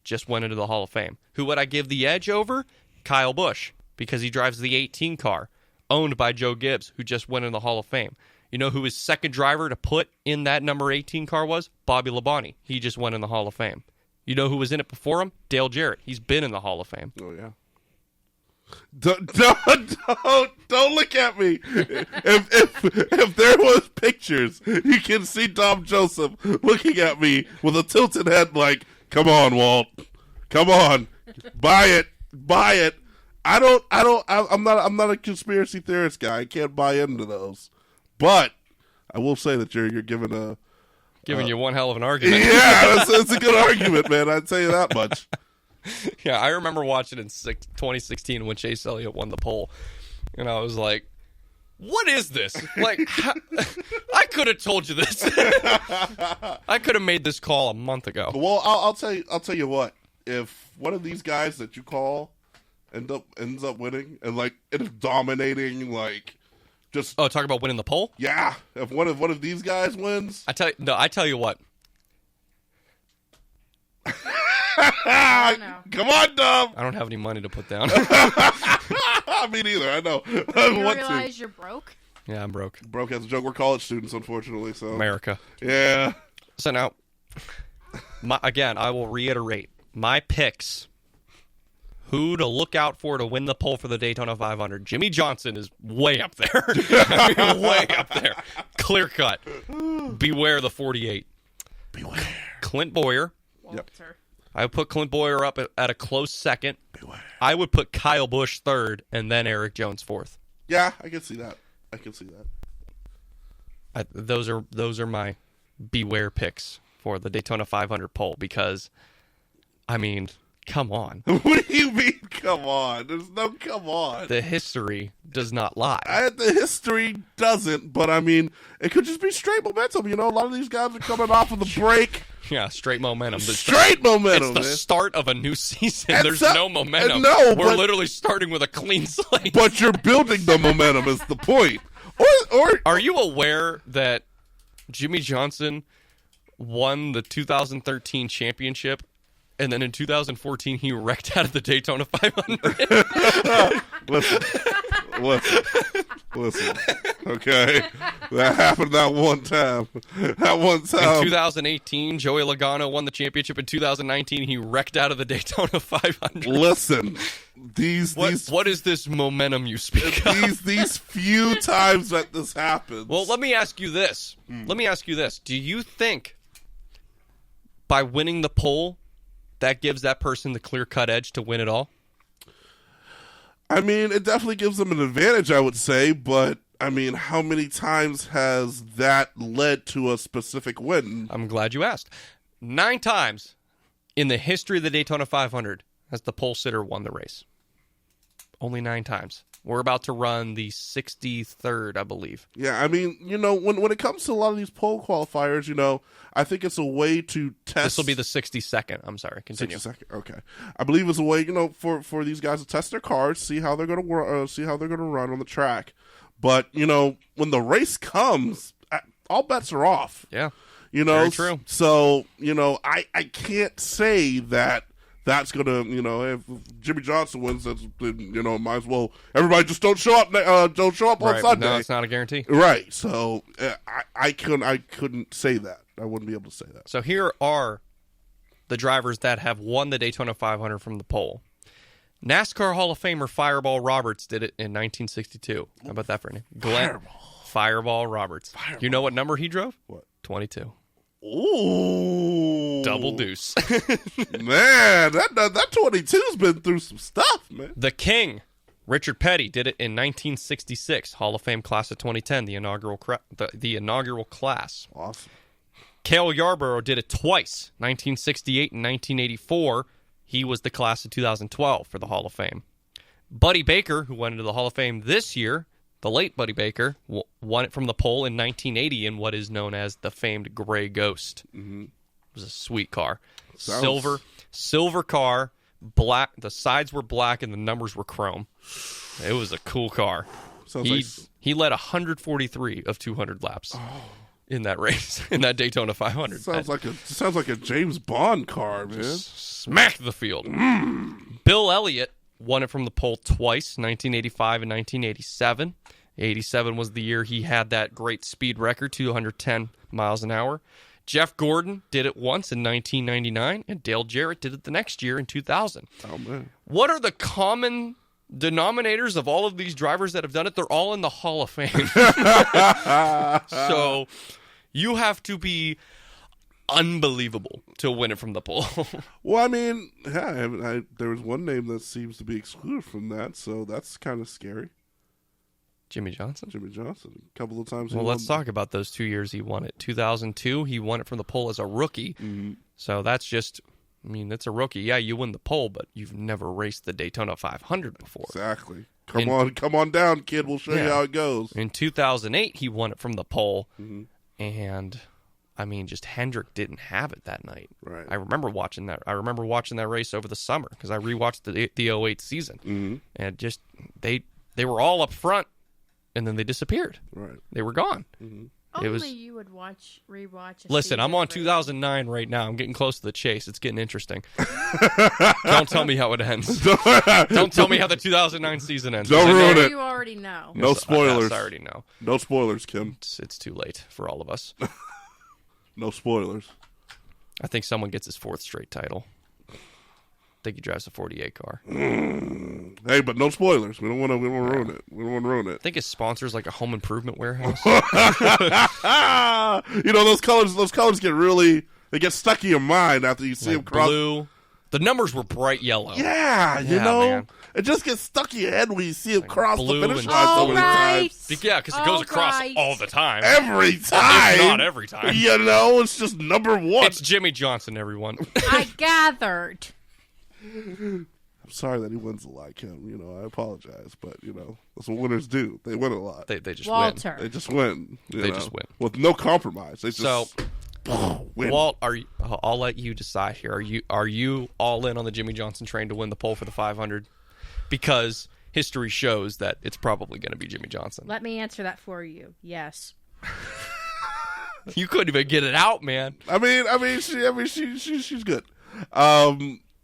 just went into the Hall of Fame. Who would I give the edge over? Kyle Busch, because he drives the 18 car owned by Joe Gibbs, who just went in the Hall of Fame. You know who his second driver to put in that number 18 car was? Bobby Labonte. He just went in the Hall of Fame. You know who was in it before him? Dale Jarrett. He's been in the Hall of Fame. Oh, yeah. Don't look at me. If there was pictures, you can see Dom Joseph looking at me with a tilted head like, come on, Walt. Come on. Buy it. I'm not a conspiracy theorist guy. I can't buy into those. But I will say that you're giving you one hell of an argument. Yeah, it's a good argument, man. I'd tell you that much. Yeah, I remember watching in 2016 when Chase Elliott won the pole, and I was like, what is this? Like, I could have told you this. I could have made this call a month ago. Well, I'll tell you what. If one of these guys that you call ends up winning and like ends up dominating, like just talk about winning the pole. Yeah, if one of these guys wins, I tell you what. Come on, Dom. I don't have any money to put down. Me neither. I know. You realize you're broke? Yeah, I'm broke. Broke as a joke. We're college students, unfortunately. So America. Yeah. So now, again, I will reiterate my picks. Who to look out for to win the pole for the Daytona 500? Jimmy Johnson is way up there. Way up there. Clear cut. Beware the 48. Beware. Clint Boyer. Walter. I would put Clint Boyer up at a close second. Beware. I would put Kyle Busch third, and then Eric Jones fourth. Yeah, I can see that. Those are my beware picks for the Daytona 500 pole because, I mean, come on. What do you mean, come on? There's no come on. The history does not lie. The history doesn't, but I mean, it could just be straight momentum. You know, a lot of these guys are coming off of the break. Yeah, straight momentum. Straight momentum. It's the start of a new season. And There's no momentum. We're literally starting with a clean slate. But you're building the momentum is the point. Or are you aware that Jimmy Johnson won the 2013 championship, and then in 2014 he wrecked out of the Daytona 500? Listen. Okay, that happened that one time. In 2018, Joey Logano won the championship. In 2019, he wrecked out of the Daytona 500. Listen, what is this momentum you speak of? These few times that this happens. Well, let me ask you this. Do you think by winning the pole that gives that person the clear-cut edge to win it all? I mean, it definitely gives them an advantage, I would say, but I mean, how many times has that led to a specific win? I'm glad you asked. 9 times in the history of the Daytona 500 has the pole sitter won the race. Only 9 times. We're about to run the 63rd, I believe. Yeah, I mean, when it comes to a lot of these pole qualifiers, I think it's a way to test. This will be the 62nd. I'm sorry. Continue. 62nd. Okay, I believe it's a way, for these guys to test their cars, see how they're going to run on the track. But when the race comes, all bets are off. Yeah, very true. So I can't say that. That's gonna, if Jimmy Johnson wins, that's, might as well everybody just don't show up on Sunday. No, it's not a guarantee. Right. So I couldn't say that. I wouldn't be able to say that. So here are the drivers that have won the Daytona 500 from the pole. NASCAR Hall of Famer Fireball Roberts did it in 1962. How about that for a name? Glenn Fireball Roberts. You know what number he drove? What? 22. Ooh. Double deuce. Man, that 22's been through some stuff, man. The King, Richard Petty, did it in 1966. Hall of Fame class of 2010, the inaugural class. Awesome. Cale Yarborough did it twice, 1968 and 1984. He was the class of 2012 for the Hall of Fame. Buddy Baker, who went into the Hall of Fame this year, the late Buddy Baker, won it from the pole in 1980 in what is known as the famed Gray Ghost. Mm-hmm. It was a sweet car. Silver car, black. The sides were black and the numbers were chrome. It was a cool car. He led 143 of 200 laps in that race, in that Daytona 500. Sounds like a James Bond car, man. Smacked the field. Bill Elliott won it from the pole twice, 1985 and 1987. 87 was the year he had that great speed record, 210 miles an hour. Jeff Gordon did it once in 1999, and Dale Jarrett did it the next year in 2000. Oh, man. What are the common denominators of all of these drivers that have done it? They're all in the Hall of Fame. So you have to be unbelievable to win it from the pole. Well, I mean, yeah, there was one name that seems to be excluded from that, so that's kind of scary. Jimmy Johnson. A couple of times. Well, let's talk about those 2 years he won it. 2002, he won it from the pole as a rookie. Mm-hmm. So that's just, it's a rookie. Yeah, you win the pole, but you've never raced the Daytona 500 before. Exactly. Come on down, kid. We'll show you how it goes. In 2008, he won it from the pole, and just Hendrick didn't have it that night. Right. I remember watching that race over the summer because I rewatched the 08 season, and just they were all up front. And then they disappeared. Right. They were gone. Mm-hmm. Only you would rewatch. Listen, I'm on 2009 right now. I'm getting close to the chase. It's getting interesting. Don't tell me how it ends. Don't tell me how the 2009 season ends. Don't ruin it. You already know. No spoilers. I already know. No spoilers, Kim. It's too late for all of us. No spoilers. I think someone gets his 4th straight title. I think he drives a 48 car. Hey, but no spoilers. We don't want to ruin it. We don't want to ruin it. I think his sponsor's like a home improvement warehouse. Those colors get stuck in your mind after you see them cross. Blue. The numbers were bright yellow. Yeah, man. It just gets stuck in your head when you see them cross the finish line so many times. Yeah, because it goes across all the time. Every time. If not every time. It's just number one. It's Jimmy Johnson, everyone. I gathered. I'm sorry that he wins a lot, Kim. I apologize, but that's what winners do. They win a lot. They just Walter. win. They just win. Just win with no compromise. They just win. Walt, I'll let you decide here. Are you all in on the Jimmy Johnson train to win the pole for the 500? Because history shows that it's probably going to be Jimmy Johnson. Let me answer that for you. Yes. You couldn't even get it out, man. She's good.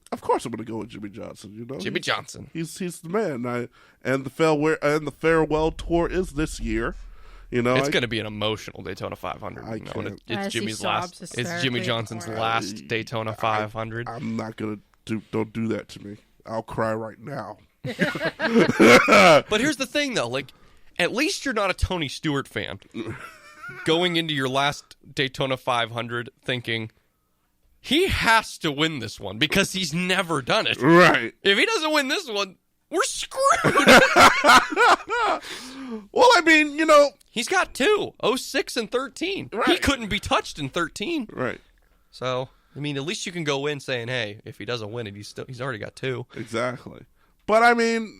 Of course, I'm going to go with Jimmy Johnson. Jimmy Johnson. He's the man. And the farewell tour is this year. It's going to be an emotional Daytona 500. It's Jimmy's last. It's Jimmy Johnson's last Daytona 500. I'm not going to don't do that to me. I'll cry right now. But here's the thing, though. At least you're not a Tony Stewart fan. Going into your last Daytona 500 thinking, he has to win this one because he's never done it. Right. If he doesn't win this one, we're screwed. Well, I mean, He's got 2, 06 and 13. Right. He couldn't be touched in 13. right. So, I mean, at least you can go in saying, hey, if he doesn't win it, he's already got 2. Exactly. But I mean,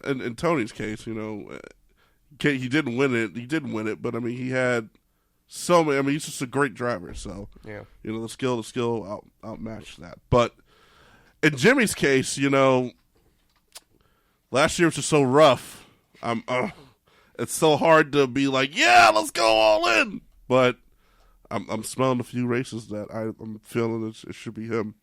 in Tony's case, he didn't win it. He didn't win it, but I mean, he had so many. I mean, he's just a great driver. So, Yeah. the skill outmatched that. But in Jimmy's case, last year was just so rough. It's so hard to be like, yeah, let's go all in. But I'm smelling a few races that I'm feeling it should be him.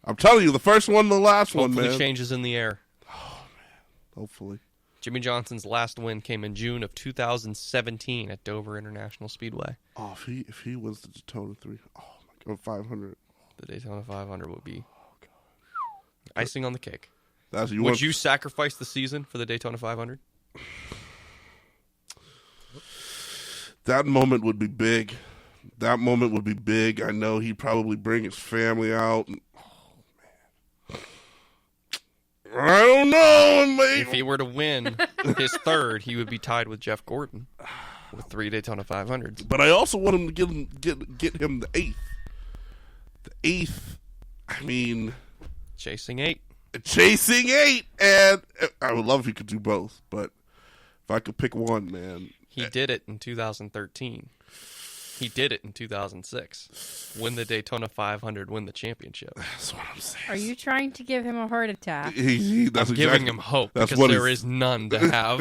I'm telling you, the first one, the last one, man. Hopefully changes in the air. Oh, man. Hopefully. Jimmy Johnson's last win came in June of 2017 at Dover International Speedway. Oh, if he wins the Daytona 3, oh my God, 500. The Daytona 500 would be icing on the cake. Would you sacrifice the season for the Daytona 500? That moment would be big. That moment would be big. I know he'd probably bring his family out. I don't know. If he were to win his third, he would be tied with Jeff Gordon with 3 Daytona 500s. But I also want him to get him the 8th. The 8th, I mean... Chasing 8. And I would love if he could do both. But if I could pick one, man... He did it in 2013. He did it in 2006. Win the Daytona 500, win the championship. That's what I'm saying. Are you trying to give him a heart attack? That's I'm giving him hope because there is none to have.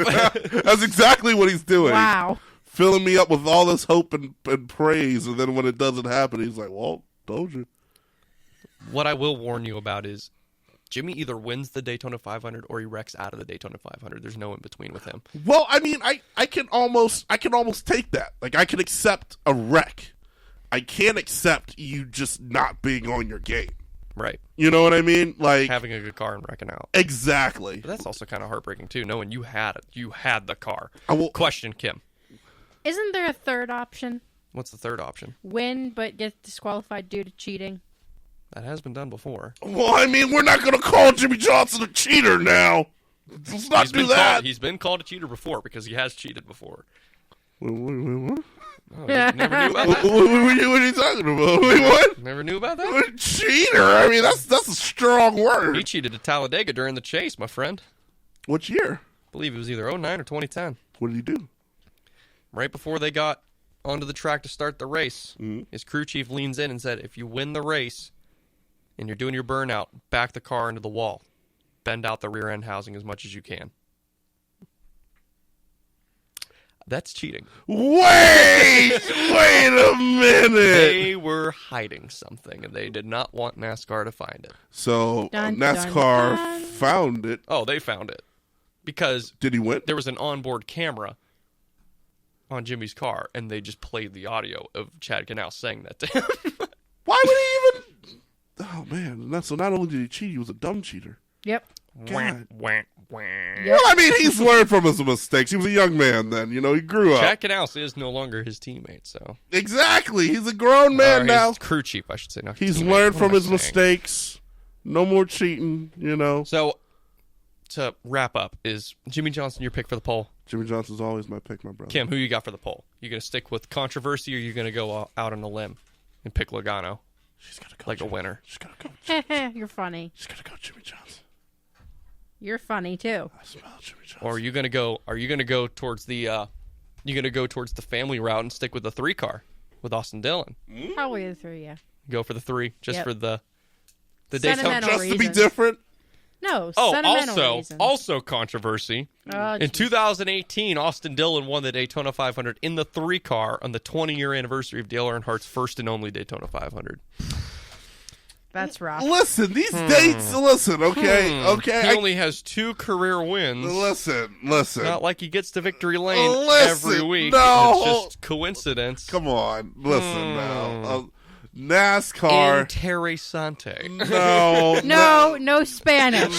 That's exactly what he's doing. Wow. Filling me up with all this hope and praise, and then when it doesn't happen, he's like, well, told you. What I will warn you about is Jimmy either wins the Daytona 500 or he wrecks out of the Daytona 500. There's no in between with him. Well, I mean, I can almost take that. Like, I can accept a wreck. I can't accept you just not being on your game. Right. You know what I mean? Like having a good car and wrecking out. Exactly. But that's also kind of heartbreaking too, knowing you had it. You had the car. Question, Kim. Isn't there a third option? What's the third option? Win but get disqualified due to cheating. That has been done before. Well, I mean, we're not going to call Jimmy Johnson a cheater now. Let's not do that. He's been called a cheater before because he has cheated before. What? Oh, never knew about that. What are you talking about? What? Never knew about that? Cheater? I mean, that's a strong word. He cheated at Talladega during the chase, my friend. Which year? I believe it was either 09 or 2010. What did he do? Right before they got onto the track to start the race, his crew chief leans in and said, if you win the race and you're doing your burnout, back the car into the wall. Bend out the rear end housing as much as you can. That's cheating. Wait a minute. They were hiding something, and they did not want NASCAR to find it. So Dun, NASCAR dun, dun. found it. Oh, they found it. Because did he win? There was an onboard camera on Jimmy's car, and they just played the audio of Chad Canal saying that to him. Why would he even... Oh, man. So not only did he cheat, he was a dumb cheater. Yep. God. Yep. Well, I mean, he's learned from his mistakes. He was a young man then. You know, he grew up. Chad Canals is no longer his teammate, so... Exactly. He's a grown man now. His crew chief, I should say. Not He's teammate. learned from his mistakes. No more cheating, you know. So, to wrap up, is Jimmy Johnson your pick for the poll? Jimmy Johnson's always my pick, my brother. Kim, who you got for the poll? You going to stick with controversy, or you going to go out on a limb and pick Logano? She's got to go. Like Jimmy. a winner. She's got to go. You're funny. She's got to go Jimmy Johnson. You're funny too. I smell Jimmy Johnson. Or are you going to go towards the family route and stick with the 3-car with Austin Dillon? Probably the 3, yeah. Go for the 3 just for the Sentimental Daytona. Just to be different? No, Oh, sentimental reasons. also controversy. Oh, In 2018, Austin Dillon won the Daytona 500 in the 3-car on the 20-year anniversary of Dale Earnhart's first and only Daytona 500. That's rough. Listen, these dates, okay? He only has 2 career wins. Listen. Not like he gets to victory lane Listen, every week. no. It's just coincidence. Come on. Listen now. NASCAR. Interessante. No Spanish.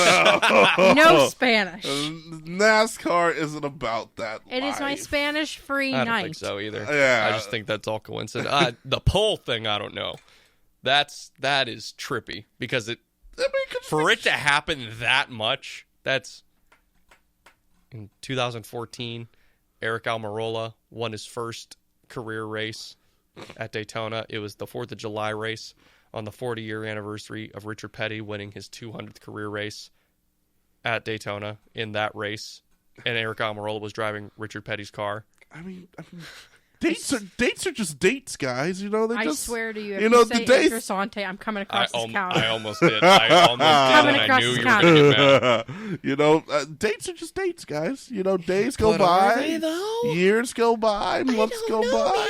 No Spanish. NASCAR isn't about that. It is my Spanish-free I night. don't think so either. Yeah. I just think that's all coincidence. The poll thing, I don't know. That is trippy because For it to happen that much, that's in 2014, Eric Almirola won his first career race at Daytona. It was the 4th of July race on the 40-year anniversary of Richard Petty winning his 200th career race at Daytona in that race. And Eric Almirola was driving Richard Petty's car. I mean, dates are just dates, guys. You know, I just, swear to you, if you know, you the say dates. Interessante, I'm coming across this counter. I almost did. And I knew you were going to get mad. You know, dates are just dates, guys. You know, days go But by, are they, though? years go by, months go by.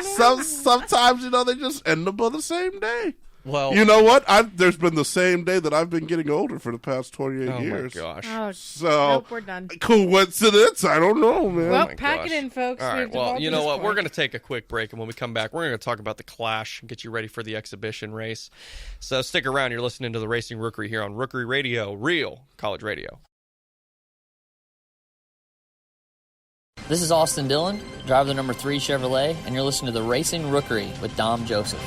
Sometimes, you know, they just end up on the same day. Well, you know what? There's been the same day that I've been getting older for the past 28 years. Oh, my gosh. Oh, So, nope, we're done. Coincidence? I don't know, man. Well, my pack gosh. it in, folks. All We right, have to well, walk you to know this what? point. We're going to take a quick break, and when we come back, we're going to talk about the Clash and get you ready for the exhibition race. So stick around. You're listening to the Racing Rookery here on Rookery Radio, real college radio. This is Austin Dillon, driver of the number 3 Chevrolet, and you're listening to the Racing Rookery with Dom Joseph.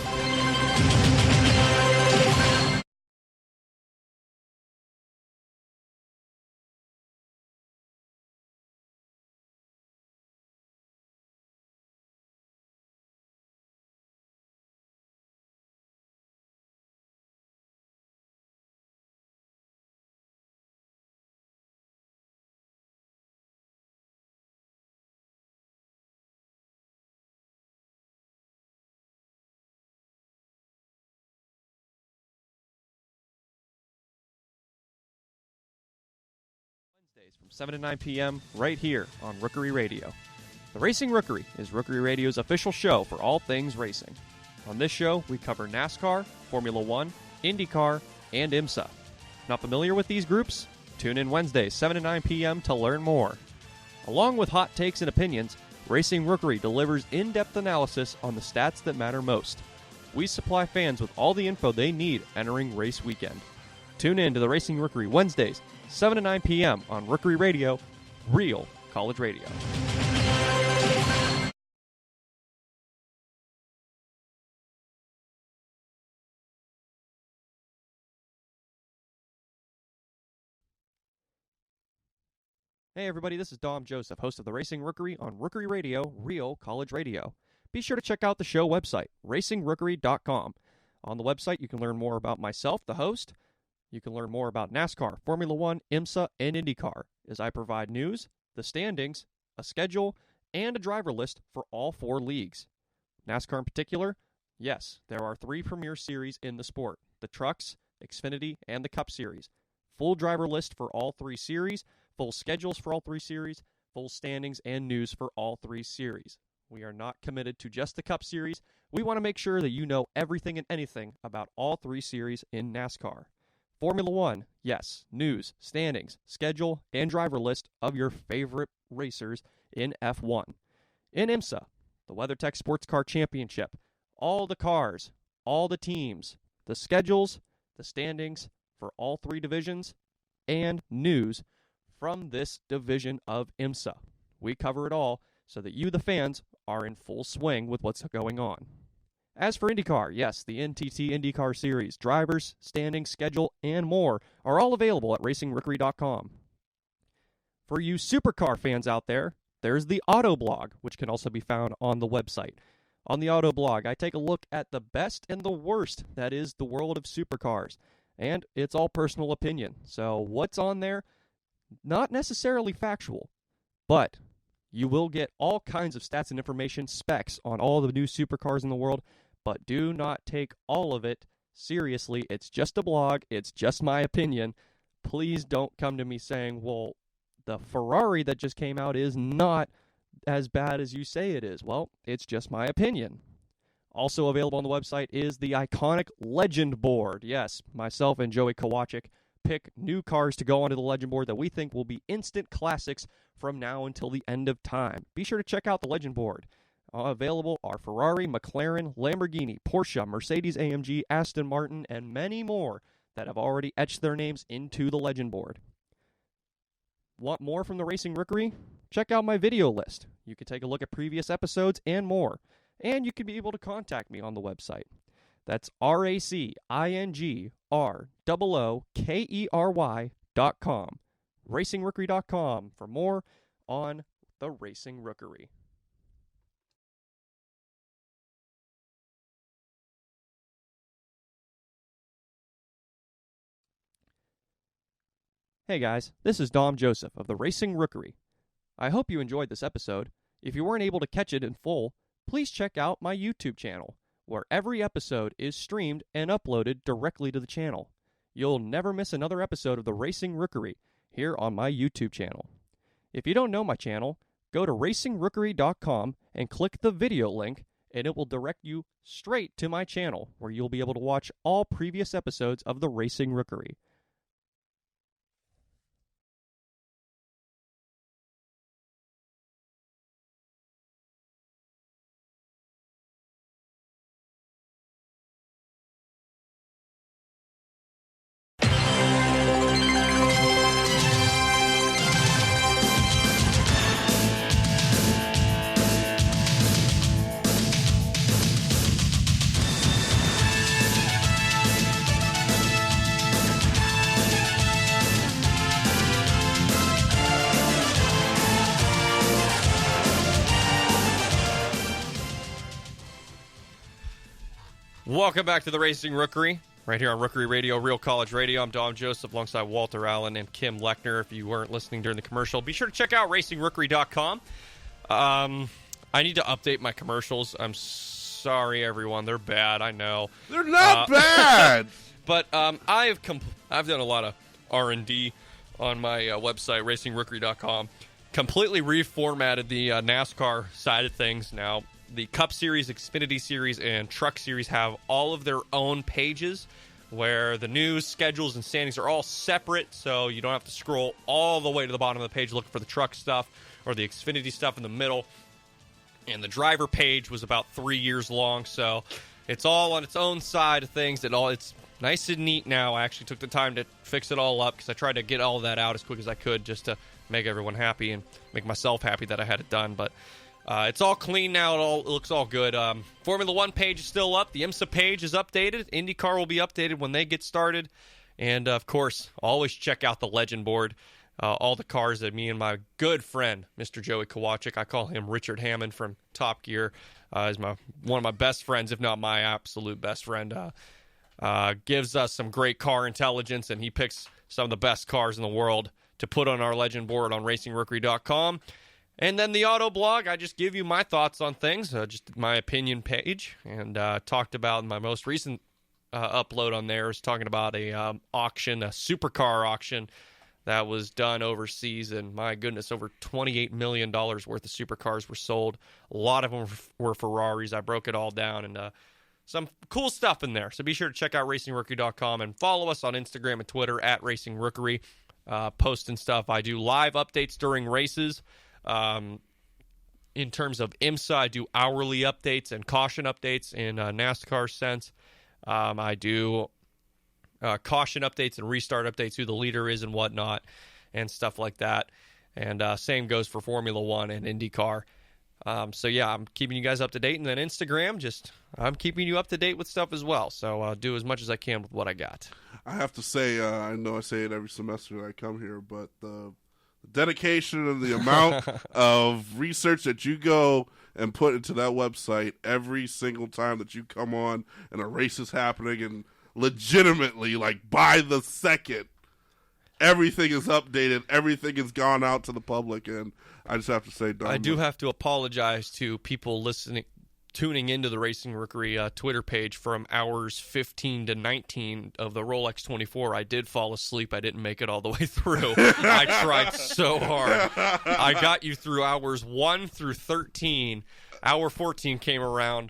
Wednesdays from 7 to 9 p.m. right here on Rookery Radio. The Racing Rookery is Rookery Radio's official show for all things racing. On this show, we cover NASCAR, Formula One, IndyCar, and IMSA. Not familiar with these groups? Tune in Wednesdays, 7 to 9 p.m. to learn more. Along with hot takes and opinions, Racing Rookery delivers in-depth analysis on the stats that matter most. We supply fans with all the info they need entering race weekend. Tune in to the Racing Rookery Wednesdays, 7 to 9 p.m. on Rookery Radio, real college radio. Hey everybody, this is Dom Joseph, host of the Racing Rookery on Rookery Radio, real college radio. Be sure to check out the show website, racingrookery.com. On the website, you can learn more about myself, the host. You can learn more about NASCAR, Formula One, IMSA, and IndyCar, as I provide news, the standings, a schedule, and a driver list for all 4 leagues. NASCAR in particular, yes, there are 3 premier series in the sport, the Trucks, Xfinity, and the Cup Series. Full driver list for all 3 series, full schedules for all 3 series, full standings and news for all 3 series. We are not committed to just the Cup Series. We want to make sure that you know everything and anything about all 3 series in NASCAR. Formula One, yes, news, standings, schedule, and driver list of your favorite racers in F1. In IMSA, the WeatherTech Sports Car Championship, all the cars, all the teams, the schedules, the standings for all 3 divisions, and news from this division of IMSA. We cover it all so that you, the fans, are in full swing with what's going on. As for IndyCar, yes, the NTT IndyCar Series, drivers, standings, schedule, and more are all available at racingrookery.com. For you supercar fans out there, there's the Auto Blog, which can also be found on the website. On the Auto Blog, I take a look at the best and the worst that is the world of supercars, and it's all personal opinion. So what's on there? Not necessarily factual, but you will get all kinds of stats and information, specs on all the new supercars in the world, but do not take all of it seriously. It's just a blog. It's just my opinion. Please don't come to me saying, well, the Ferrari that just came out is not as bad as you say it is. Well, it's just my opinion. Also available on the website is the iconic Legend Board. Yes, myself and Joey Kowachik pick new cars to go onto the Legend Board that we think will be instant classics from now until the end of time. Be sure to check out the Legend Board. Available are Ferrari, McLaren, Lamborghini, Porsche, Mercedes-AMG, Aston Martin, and many more that have already etched their names into the Legend Board. Want more from the Racing Rookery? Check out my video list. You can take a look at previous episodes and more. And you can be able to contact me on the website. That's RACINGROOKERY.com. RacingRookery.com for more on the Racing Rookery. Hey guys, this is Dom Joseph of the Racing Rookery. I hope you enjoyed this episode. If you weren't able to catch it in full, please check out my YouTube channel, where every episode is streamed and uploaded directly to the channel. You'll never miss another episode of the Racing Rookery here on my YouTube channel. If you don't know my channel, go to racingrookery.com and click the video link, and it will direct you straight to my channel, where you'll be able to watch all previous episodes of the Racing Rookery. Welcome back to the Racing Rookery, right here on Rookery Radio, Real College Radio. I'm Dom Joseph alongside Walter Allen and Kim Lechner. If you weren't listening during the commercial, be sure to check out racingrookery.com. I need to update my commercials. I'm sorry, everyone. They're bad, I know. They're not bad! But I've done a lot of R&D on my website, racingrookery.com. Completely reformatted the NASCAR side of things now. The Cup Series, Xfinity Series, and Truck Series have all of their own pages where the news, schedules, and standings are all separate, so you don't have to scroll all the way to the bottom of the page looking for the truck stuff or the Xfinity stuff in the middle. And the driver page was about 3 years long, so it's all on its own side of things. It's nice and neat now. I actually took the time to fix it all up because I tried to get all of that out as quick as I could just to make everyone happy and make myself happy that I had it done, but it's all clean now. It looks all good. Formula One page is still up. The IMSA page is updated. IndyCar will be updated when they get started. And, of course, always check out the Legend Board. All the cars that me and my good friend, Mr. Joey Kowalczyk, I call him Richard Hammond from Top Gear, is one of my best friends, if not my absolute best friend, gives us some great car intelligence, and he picks some of the best cars in the world to put on our Legend Board on racingrookery.com. And then the auto blog, I just give you my thoughts on things, just my opinion page, and talked about my most recent upload on there is talking about a auction, a supercar auction that was done overseas, and my goodness, over $28 million worth of supercars were sold. A lot of them were Ferraris. I broke it all down, and some cool stuff in there. So be sure to check out racingrookery.com and follow us on Instagram and Twitter at Racing Rookery, posting stuff. I do live updates during races. In terms of IMSA, I do hourly updates and caution updates in NASCAR sense. I do caution updates and restart updates, who the leader is and whatnot, and stuff like that. And same goes for Formula One and IndyCar. So yeah, I'm keeping you guys up to date. And then Instagram, I'm keeping you up to date with stuff as well. So I'll do as much as I can with what I got. I have to say, I know I say it every semester that I come here, but the dedication and the amount of research that you go and put into that website every single time that you come on and a race is happening, and legitimately, like, by the second, everything is updated, everything has gone out to the public, and I just have to say, I do have to apologize to people tuning into the Racing Rookery Twitter page from hours 15 to 19 of the Rolex 24. I did fall asleep. I didn't make it all the way through. I tried so hard. I got you through hours 1 through 13. Hour 14 came around,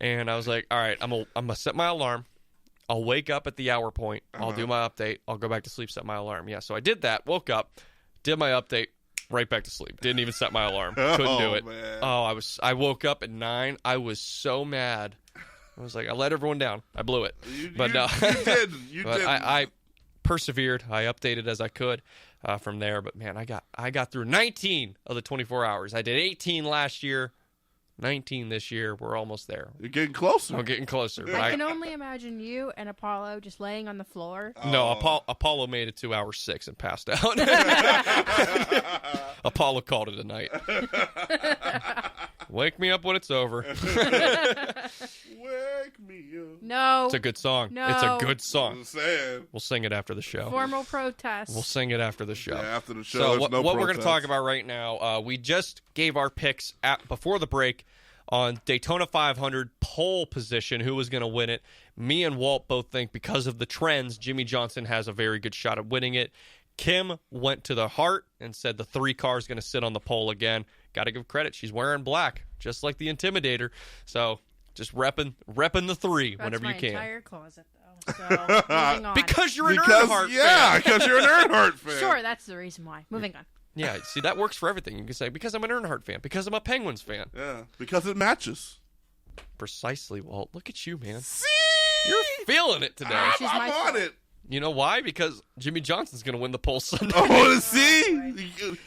and I was like, all right, I'm gonna set my alarm. I'll wake up at the hour point. I'll do my update. I'll go back to sleep, set my alarm. Yeah, so I did that, woke up, did my update, right back to sleep. Didn't even set my alarm. Couldn't do it. Man. Oh, I woke up at 9. I was so mad. I was like, I let everyone down. I blew it. You did. I persevered. I updated as I could from there. But man, I got through 19 of the 24 hours. I did 18 last year. 19 this year. We're almost there. You're getting closer. We're getting closer. But I can only imagine you and Apollo just laying on the floor. No, Apollo made it to hour 6 and passed out. Apollo called it a night. Wake me up when it's over. Wake me up. No. It's a good song. No. It's a good song. I'm saying. We'll sing it after the show. Formal protest. We'll sing it after the show. Yeah, after the show. So there's what no we're going to protest. talk about right now, we just gave our picks before the break on Daytona 500 pole position, who was going to win it. Me and Walt both think because of the trends, Jimmy Johnson has a very good shot at winning it. Kim went to the heart and said the 3 car is going to sit on the pole again. Got to give credit. She's wearing black, just like the Intimidator. So just repping the 3 That's whenever my you can. entire closet, though. So, moving on. Because you're an Earnhardt fan. Yeah, because you're an Earnhardt fan. Sure, that's the reason why. Moving on. Yeah, see, that works for everything. You can say, because I'm an Earnhardt fan, because I'm a Penguins fan. Yeah, because it matches. Precisely, Walt. Look at you, man. See? You're feeling it today. She's I'm my on fault. it. You know why? Because Jimmy Johnson's going to win the pole Sunday. Oh, see?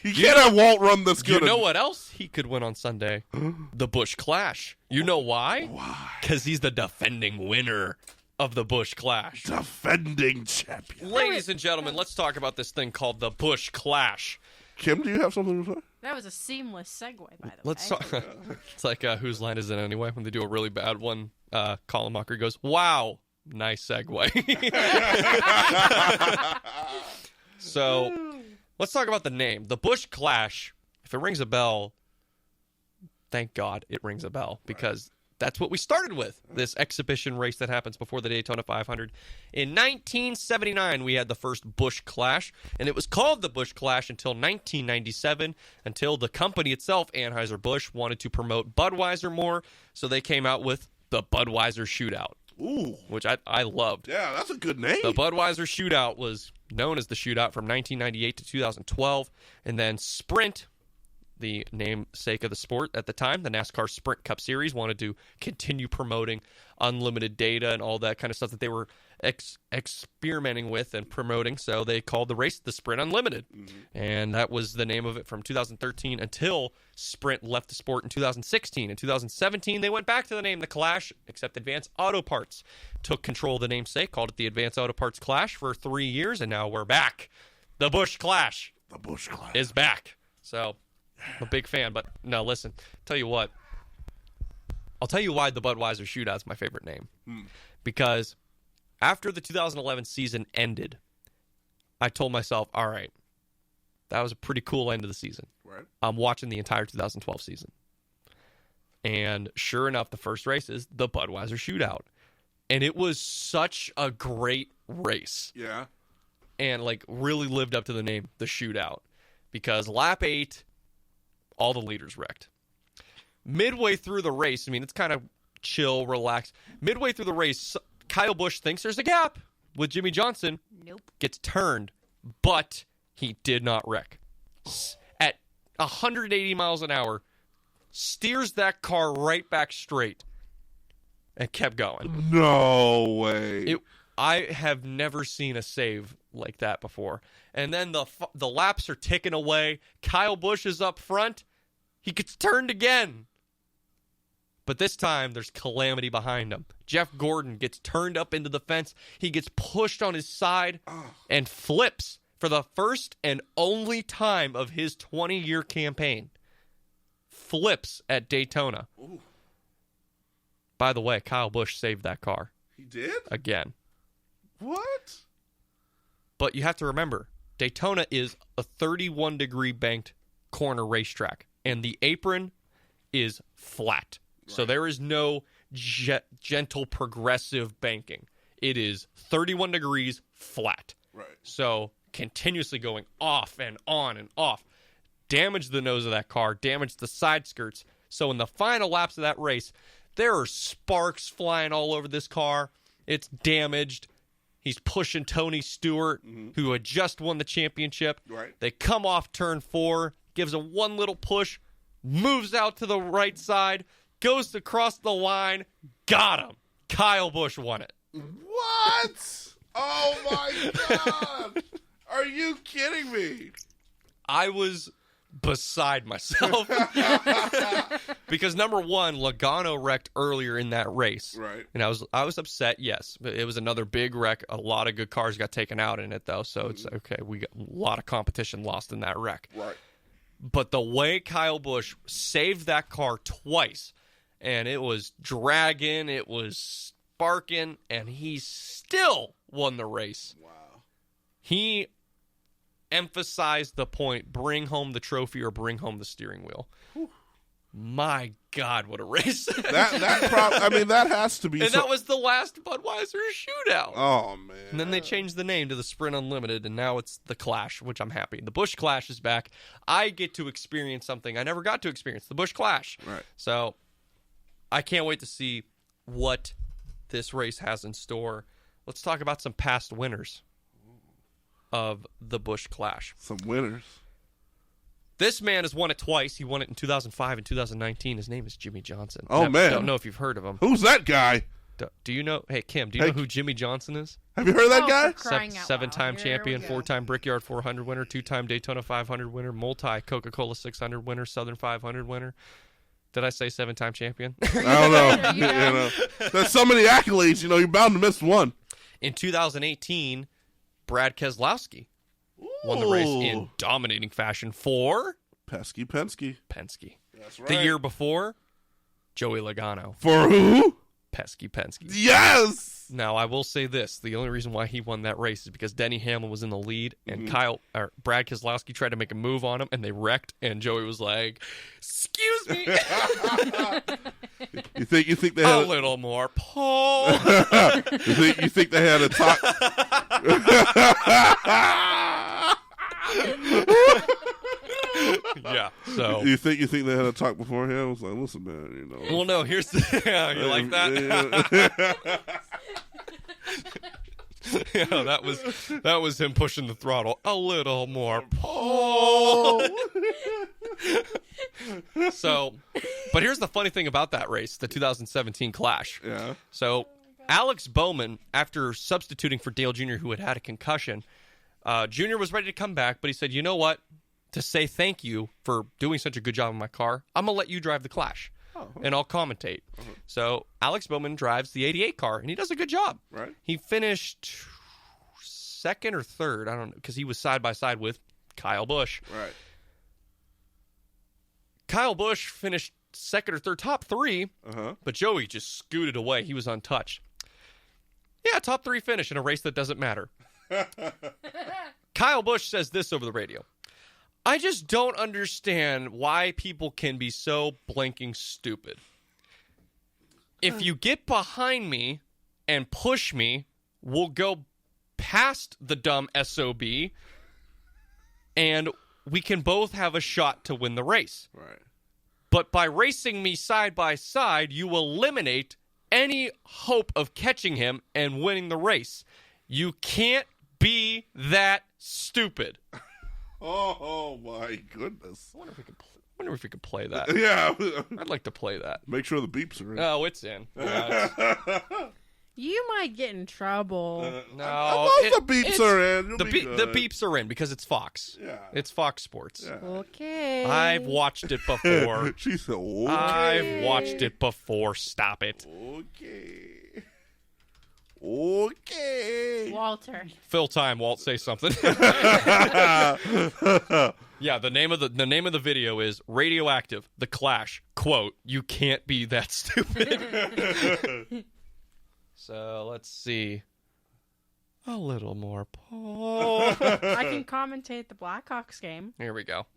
You can't have Walt run this good. You know what else he could win on Sunday? The Busch Clash. You know why? Why? Because he's the defending winner of the Busch Clash. Defending champion. Ladies and gentlemen, let's talk about this thing called the Busch Clash. Kim, do you have something to say? That was a seamless segue, by the Let's way. talk. It's like whose line is it anyway? When they do a really bad one, Colin Mocker goes, "Wow, nice segue." So let's talk about the name, the Busch Clash. If it rings a bell, thank God it rings a bell, because that's what we started with, this exhibition race that happens before the Daytona 500. In 1979, we had the first Busch Clash, and it was called the Busch Clash until 1997, until the company itself, Anheuser-Busch, wanted to promote Budweiser more, so they came out with the Budweiser Shootout, Ooh. which I loved. Yeah, that's a good name. The Budweiser Shootout was known as the Shootout from 1998 to 2012, and then Sprint, the namesake of the sport at the time, the NASCAR Sprint Cup Series, wanted to continue promoting unlimited data and all that kind of stuff that they were experimenting with and promoting. So they called the race the Sprint Unlimited. And that was the name of it from 2013 until Sprint left the sport in 2016. In 2017, they went back to the name The Clash, except Advance Auto Parts took control of the namesake, called it the Advance Auto Parts Clash for 3 years, and now we're back. The Busch Clash The Busch Clash is back. So I'm a big fan, but no, listen. Tell you what. I'll tell you why the Budweiser Shootout's my favorite name. Because after the 2011 season ended, I told myself, all right, that was a pretty cool end of the season. Right. I'm watching the entire 2012 season. And sure enough, the first race is the Budweiser Shootout. And it was such a great race. Yeah. And like really lived up to the name, the Shootout. Because lap 8, all the leaders wrecked. Midway through the race, I mean, it's kind of chill, relaxed. Midway through the race, Kyle Busch thinks there's a gap with Jimmy Johnson. Nope. Gets turned, but he did not wreck. At 180 miles an hour, steers that car right back straight and kept going. No way. I have never seen a save like that before. And then the laps are ticking away. Kyle Busch is up front. He gets turned again. But this time, there's calamity behind him. Jeff Gordon gets turned up into the fence. He gets pushed on his side and flips for the first and only time of his 20-year campaign. Flips at Daytona. Ooh. By the way, Kyle Busch saved that car. He did? Again. What? But you have to remember, Daytona is a 31-degree banked corner racetrack, and the apron is flat. Right. So there is no gentle progressive banking. It is 31 degrees flat. Right. So continuously going off and on and off. Damaged the nose of that car, damaged the side skirts. So in the final laps of that race, there are sparks flying all over this car. It's damaged. He's pushing Tony Stewart, who had just won the championship. Right. They come off turn 4, gives him one little push, moves out to the right side, goes across the line, got him. Kyle Busch won it. What? Oh, my God. Are you kidding me? I was beside myself. Because number one, Logano wrecked earlier in that race. Right. And I was upset, yes. It was another big wreck. A lot of good cars got taken out in it, though. So it's okay. We got a lot of competition lost in that wreck. Right. But the way Kyle Busch saved that car twice, and it was dragging, it was sparking, and he still won the race. Wow. He emphasized the point, bring home the trophy or bring home the steering wheel. Whew. My God, what a race. That has to be. And that was the last Budweiser shootout. Oh, man. And then they changed the name to the Sprint Unlimited, and now it's the Clash, which I'm happy. The Busch Clash is back. I get to experience something I never got to experience, the Busch Clash. Right. So I can't wait to see what this race has in store. Let's talk about some past winners of the Busch Clash. Some winners. This man has won it twice. He won it in 2005 and 2019. His name is Jimmy Johnson. Oh, man. I don't know if you've heard of him. Who's that guy? Do you know? Hey, Kim, do you know who Jimmy Johnson is? Have you heard of that guy? Seven-time champion, 4-time Brickyard 400 winner, 2-time Daytona 500 winner, multi-Coca-Cola 600 winner, Southern 500 winner. Did I say 7-time champion? I don't know. There's so many accolades. You're bound to miss one. In 2018, Brad Keselowski won the race in dominating fashion for Pesky Penske. That's right. The year before, Joey Logano. For who? Pesky Penske. Yes! Now, I will say this. The only reason why he won that race is because Denny Hamlin was in the lead, and Brad Keselowski tried to make a move on him, and they wrecked, and Joey was like, excuse me. You think they had a little more Paul? you think they had a talk? Yeah. So you think they had a talk beforehand? I was like, listen, man, Well, no. Here's the. You like that? Yeah, that was him pushing the throttle a little more. Paul. So, but here's the funny thing about that race, the 2017 Clash. Yeah. So, Alex Bowman, after substituting for Dale Jr., who had had a concussion, Jr. was ready to come back, but he said, you know what? To say thank you for doing such a good job in my car, I'm going to let you drive the Clash, and I'll commentate. So Alex Bowman drives the 88 car, and he does a good job. Right. He finished second or third, I don't know, because he was side-by-side with Kyle Busch. Right. Kyle Busch finished second or third, top three, but Joey just scooted away. He was untouched. Yeah, top three finish in a race that doesn't matter. Kyle Busch says this over the radio. I just don't understand why people can be so blanking stupid. If you get behind me and push me, we'll go past the dumb SOB, and we can both have a shot to win the race. Right. But by racing me side by side, you eliminate any hope of catching him and winning the race. You can't be that stupid. Oh my goodness! I wonder if we could play that. Yeah, I'd like to play that. Make sure the beeps are in. Oh, it's in. You might get in trouble. No, I love the beeps are in. The beeps are in because it's Fox. Yeah, it's Fox Sports. Yeah. Okay. I've watched it before. She said, "Okay." I've watched it before. Stop it. Okay. Walter. Fill time, Walt. Say something. Yeah, the name of the video is Radioactive, The Clash. Quote, you can't be that stupid. So let's see. A little more Paul. I can commentate the Blackhawks game. Here we go.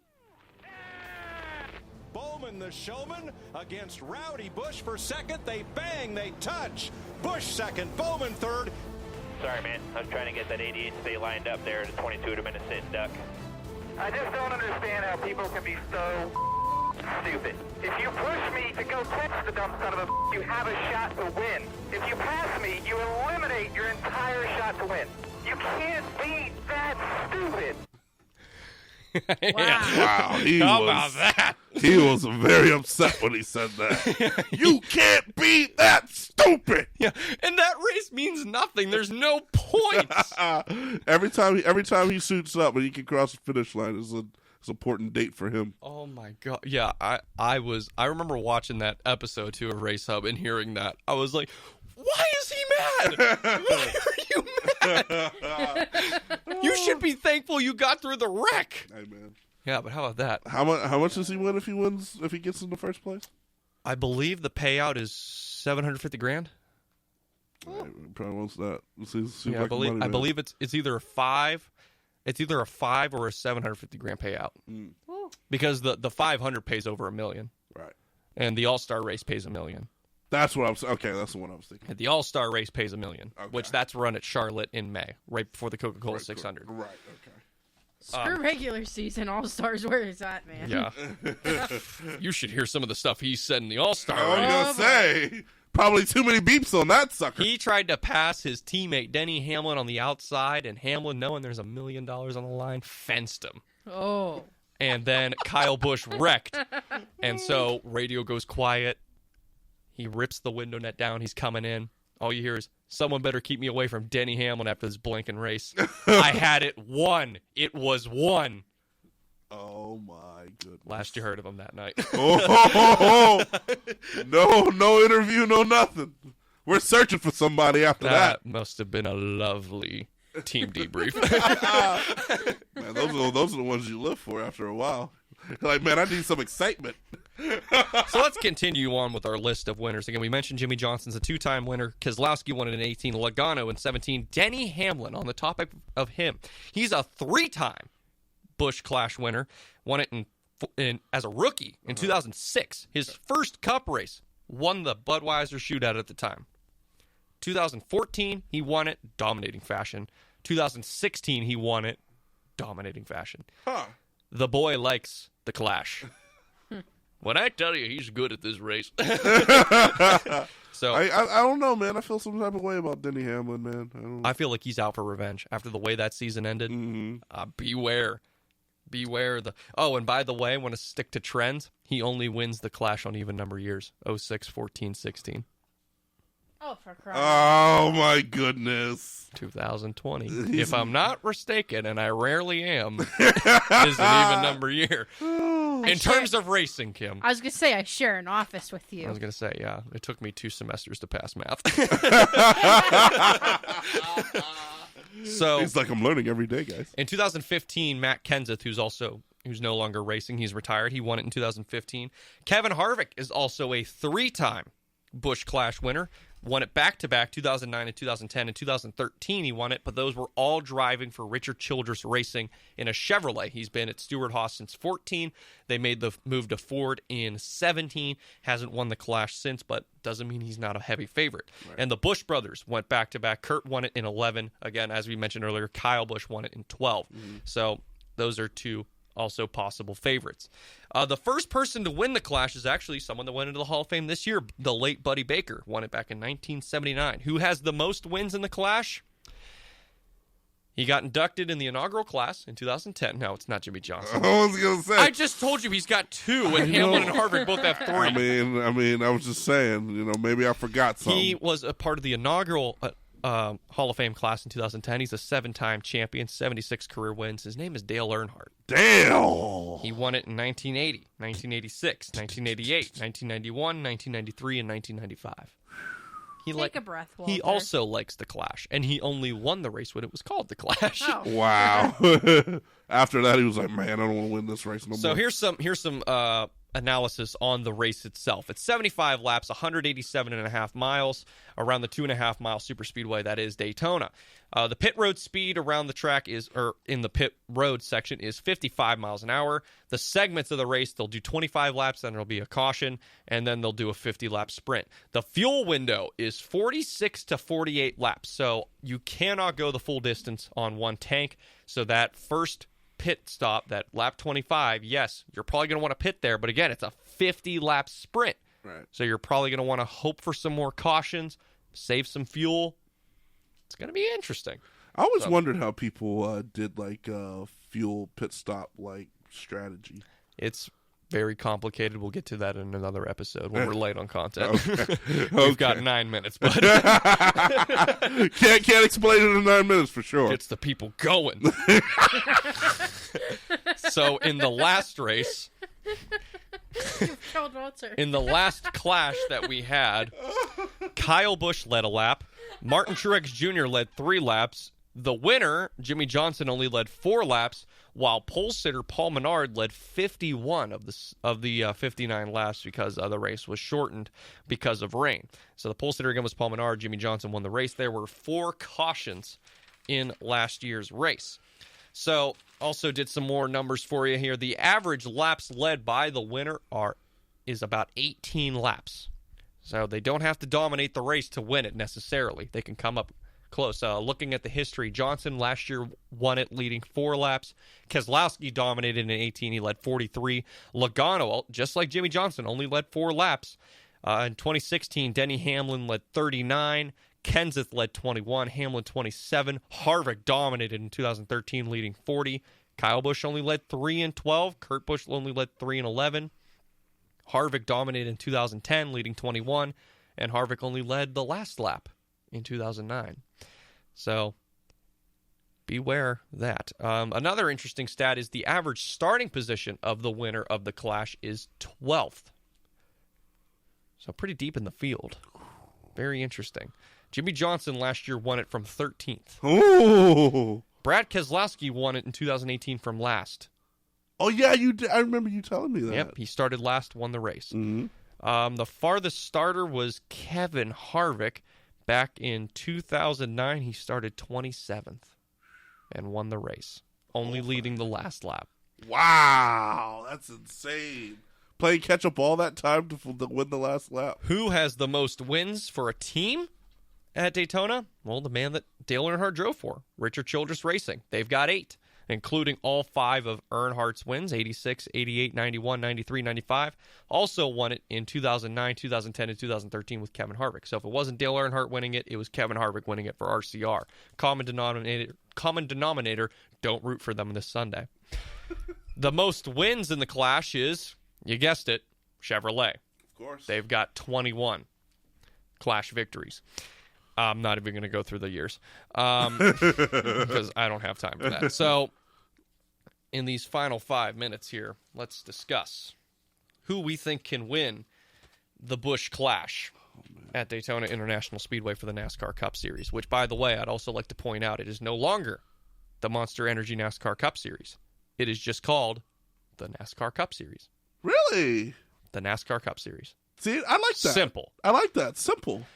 Bowman, the showman, against Rowdy Busch for second. They bang, they touch. Busch second, Bowman third. Sorry, man. I was trying to get that 88 to stay lined up there at a 22 to Minnesota duck. I just don't understand how people can be so stupid. If you push me to go catch the dumb son of a, you have a shot to win. If you pass me, you eliminate your entire shot to win. You can't be that stupid. Wow. How about that? He was very upset when he said that. You can't be that stupid. Yeah, and that race means nothing. There's no points. Every time he suits up and he can cross the finish line, It's an important date for him. Oh my God! Yeah, I remember watching that episode too of Race Hub and hearing that. I was like, why is he mad? Why are you mad? You should be thankful you got through the wreck. Hey man. Yeah, but how about that? How much does he win if he gets in the first place? I believe the payout is $750,000. Probably wants that. Seems Yeah, like I believe it's either a 5 or a $750,000 payout. Because the 500 pays over $1 million. Right. And the All-Star race pays $1 million. That's what I was. Okay, that's the one I was thinking. And the All-Star race pays $1 million, Okay. which that's run at Charlotte in May, right before the Coca-Cola 600. Right. Okay. Screw regular season All-Stars. Where is that, man? Yeah. You should hear some of the stuff he said in the All-Star I was race. gonna say probably too many beeps on that sucker. He tried to pass his teammate Denny Hamlin on the outside, and Hamlin, knowing there's $1 million on the line, fenced him. Oh. And then Kyle Busch wrecked. And so radio goes quiet. He rips the window net down. He's coming in. All you hear is, someone better keep me away from Denny Hamlin after this blinking race. I had it won. It was won. Oh, my goodness. Last you heard of him that night. No interview, no nothing. We're searching for somebody after that. That must have been a lovely team debrief. Man, those are the ones you live for after a while. Like, man, I need some excitement. So let's continue on with our list of winners. Again, we mentioned Jimmy Johnson's a 2-time winner. Keselowski won it in 18. Logano in 17. Denny Hamlin, on the topic of him, he's a 3-time Busch Clash winner. Won it in as a rookie in 2006. His first Cup race. Won the Budweiser shootout at the time. 2014, he won it, dominating fashion. 2016, he won it, dominating fashion. Huh. The boy likes the Clash. When I tell you he's good at this race. So I don't know, man. I feel some type of way about Denny Hamlin, man. I feel like he's out for revenge after the way that season ended. Beware. And by the way, I want to stick to trends. He only wins the Clash on even number years. 06, 14, 16. Oh, for crying. Oh, my goodness. 2020. If I'm not mistaken, and I rarely am, is an even number year. In terms of racing, Kim. I was going to say, I share an office with you. I was going to say, yeah. It took me 2 semesters to pass math. So He's like, I'm learning every day, guys. in 2015, Matt Kenseth, who's no longer racing, he's retired. He won it in 2015. Kevin Harvick is also a 3-time Busch Clash winner. Won it back-to-back, 2009 and 2010. In 2013, he won it, but those were all driving for Richard Childress Racing in a Chevrolet. He's been at Stewart-Haas since 14. They made the move to Ford in 17. Hasn't won the Clash since, but doesn't mean he's not a heavy favorite. Right. And the Busch brothers went back-to-back. Kurt won it in 11. Again, as we mentioned earlier, Kyle Busch won it in 12. So those are 2 also possible favorites. The first person to win the Clash is actually someone that went into the Hall of Fame this year. The late Buddy Baker won it back in 1979. Who has the most wins in the Clash? He got inducted in the inaugural class in 2010. No, it's not Jimmy Johnson. I was going to say. I just told you he's got 2, and Hamlin and Harvick both have 3. I was just saying, maybe I forgot something. He was a part of the inaugural Hall of Fame class in 2010. He's a 7-time champion, 76 career wins. His name is Dale Earnhardt. Damn! He won it in 1980, 1986, 1988, 1991, 1993, and 1995. Take a breath, Walter. He also likes the Clash, and he only won the race when it was called the Clash. Oh. Wow. After that, he was like, man, I don't want to win this race no more. So here's some analysis on the race itself. It's 75 laps, 187.5 miles around the 2.5-mile superspeedway that is Daytona. The pit road speed around the track in the pit road section is 55 miles an hour. The segments of the race, they'll do 25 laps, then there'll be a caution, and then they'll do a 50-lap sprint. The fuel window is 46 to 48 laps, so you cannot go the full distance on one tank. So that first pit stop, that lap 25, yes, you're probably going to want to pit there, but again, it's a 50-lap sprint. Right. So you're probably going to want to hope for some more cautions, save some fuel. It's going to be interesting. I always wondered how people did like fuel pit stop like strategy. It's very complicated. We'll get to that in another episode when we're late on content. Okay. We've got 9 minutes, but can't explain it in 9 minutes for sure. It's the people going. So in the last race, Killed Walter. in the last clash that we had, Kyle Busch led a lap. Martin Truex Jr. led 3 laps. The winner, Jimmy Johnson, only led 4 laps, while pole sitter Paul Menard led 51 of the 59 laps because the race was shortened because of rain. So the pole sitter again was Paul Menard. Jimmy Johnson won the race. There were 4 cautions in last year's race. So also did some more numbers for you here. The average laps led by the winner is about 18 laps. So they don't have to dominate the race to win it necessarily. They can come up close. Looking at the history, Johnson last year won it leading 4 laps. Keselowski dominated in 18. He led 43. Logano, just like Jimmy Johnson, only led 4 laps. In 2016, Denny Hamlin led 39. Kenseth led 21. Hamlin 27. Harvick dominated in 2013, leading 40. Kyle Busch only led 3 and 12. Kurt Busch only led 3 and 11. Harvick dominated in 2010, leading 21. And Harvick only led the last lap in 2009. So beware that. Another interesting stat is the average starting position of the winner of the Clash is 12th. So pretty deep in the field. Very interesting. Jimmy Johnson last year won it from 13th. Ooh. Brad Keselowski won it in 2018 from last. Oh, yeah, you did. I remember you telling me that. Yep, he started last, won the race. Mm-hmm. The farthest starter was Kevin Harvick. Back in 2009, he started 27th and won the race, only leading the last lap. Wow, that's insane. Playing catch-up all that time to win the last lap. Who has the most wins for a team at Daytona? Well, the man that Dale Earnhardt drove for, Richard Childress Racing. They've got 8, including all 5 of Earnhardt's wins, 86, 88, 91, 93, 95. Also won it in 2009, 2010, and 2013 with Kevin Harvick. So if it wasn't Dale Earnhardt winning it, it was Kevin Harvick winning it for RCR. Common denominator, don't root for them this Sunday. The most wins in the Clash is, you guessed it, Chevrolet. Of course. They've got 21 Clash victories. I'm not even going to go through the years because I don't have time for that. So in these final 5 minutes here, let's discuss who we think can win the Busch Clash at Daytona International Speedway for the NASCAR Cup Series, which, by the way, I'd also like to point out, it is no longer the Monster Energy NASCAR Cup Series. It is just called the NASCAR Cup Series. Really? The NASCAR Cup Series. See, I like that. Simple. I like that. Simple.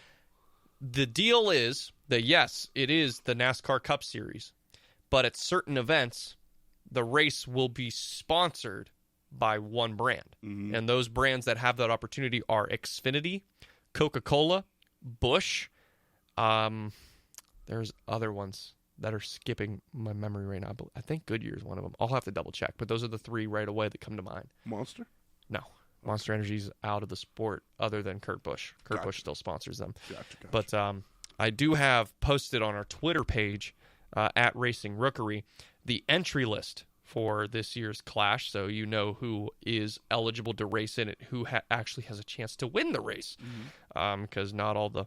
The deal is that, yes, it is the NASCAR Cup Series, but at certain events, the race will be sponsored by one brand. Mm-hmm. And those brands that have that opportunity are Xfinity, Coca-Cola, Busch. There's other ones that are skipping my memory right now. But I think Goodyear is one of them. I'll have to double check, but those are the 3 right away that come to mind. Monster? No. Monster Energy's out of the sport other than Kurt Busch. Kurt Busch still sponsors them. Gotcha. But I do have posted on our Twitter page at Racing Rookery the entry list for this year's Clash, so you know who is eligible to race in it, who actually has a chance to win the race, because not all the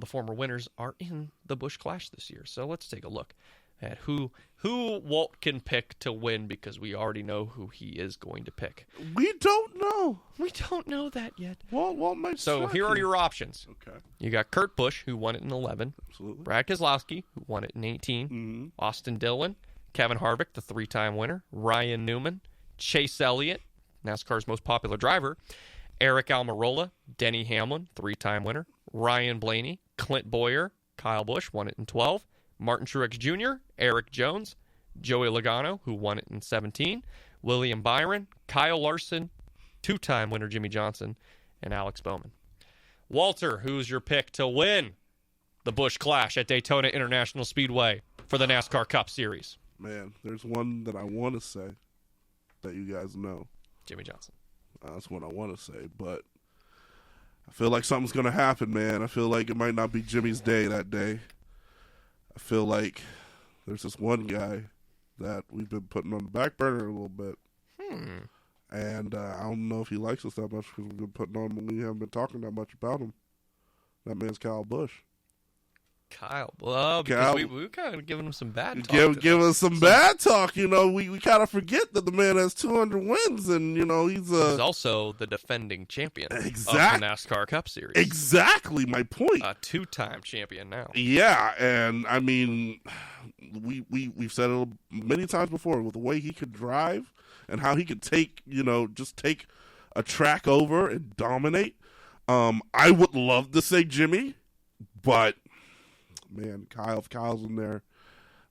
former winners are in the Busch Clash this year. So let's take a look at who Walt can pick to win, because we already know who he is going to pick. We don't know. We don't know that yet. Walt might. So here are your options. Okay. You got Kurt Busch, who won it in 11. Absolutely. Brad Keselowski, who won it in 18. Mm-hmm. Austin Dillon, Kevin Harvick, the 3-time winner. Ryan Newman, Chase Elliott, NASCAR's most popular driver. Eric Almirola, Denny Hamlin, 3-time winner. Ryan Blaney, Clint Bowyer, Kyle Busch, won it in 12. Martin Truex Jr., Eric Jones, Joey Logano, who won it in 17, William Byron, Kyle Larson, 2-time winner Jimmy Johnson, and Alex Bowman. Walter, who's your pick to win the Busch Clash at Daytona International Speedway for the NASCAR Cup Series? Man, there's one that I want to say that you guys know. Jimmy Johnson. That's what I want to say, but I feel like something's going to happen, man. I feel like it might not be Jimmy's day that day. I feel like there's this one guy that we've been putting on the back burner a little bit. And I don't know if he likes us that much because we've been putting on when we haven't been talking that much about him. That man's Kyle Busch. Kyle. Well, because we were kind of giving him some bad talk. Give us some bad talk. You know, we kind of forget that the man has 200 wins, and, you know, he's also the defending champion of the NASCAR Cup Series. Exactly my point. A 2-time champion now. Yeah, and, I mean, we've said it many times before, with the way he could drive and how he could take a track over and dominate. I would love to say Jimmy, but man, if Kyle's in there,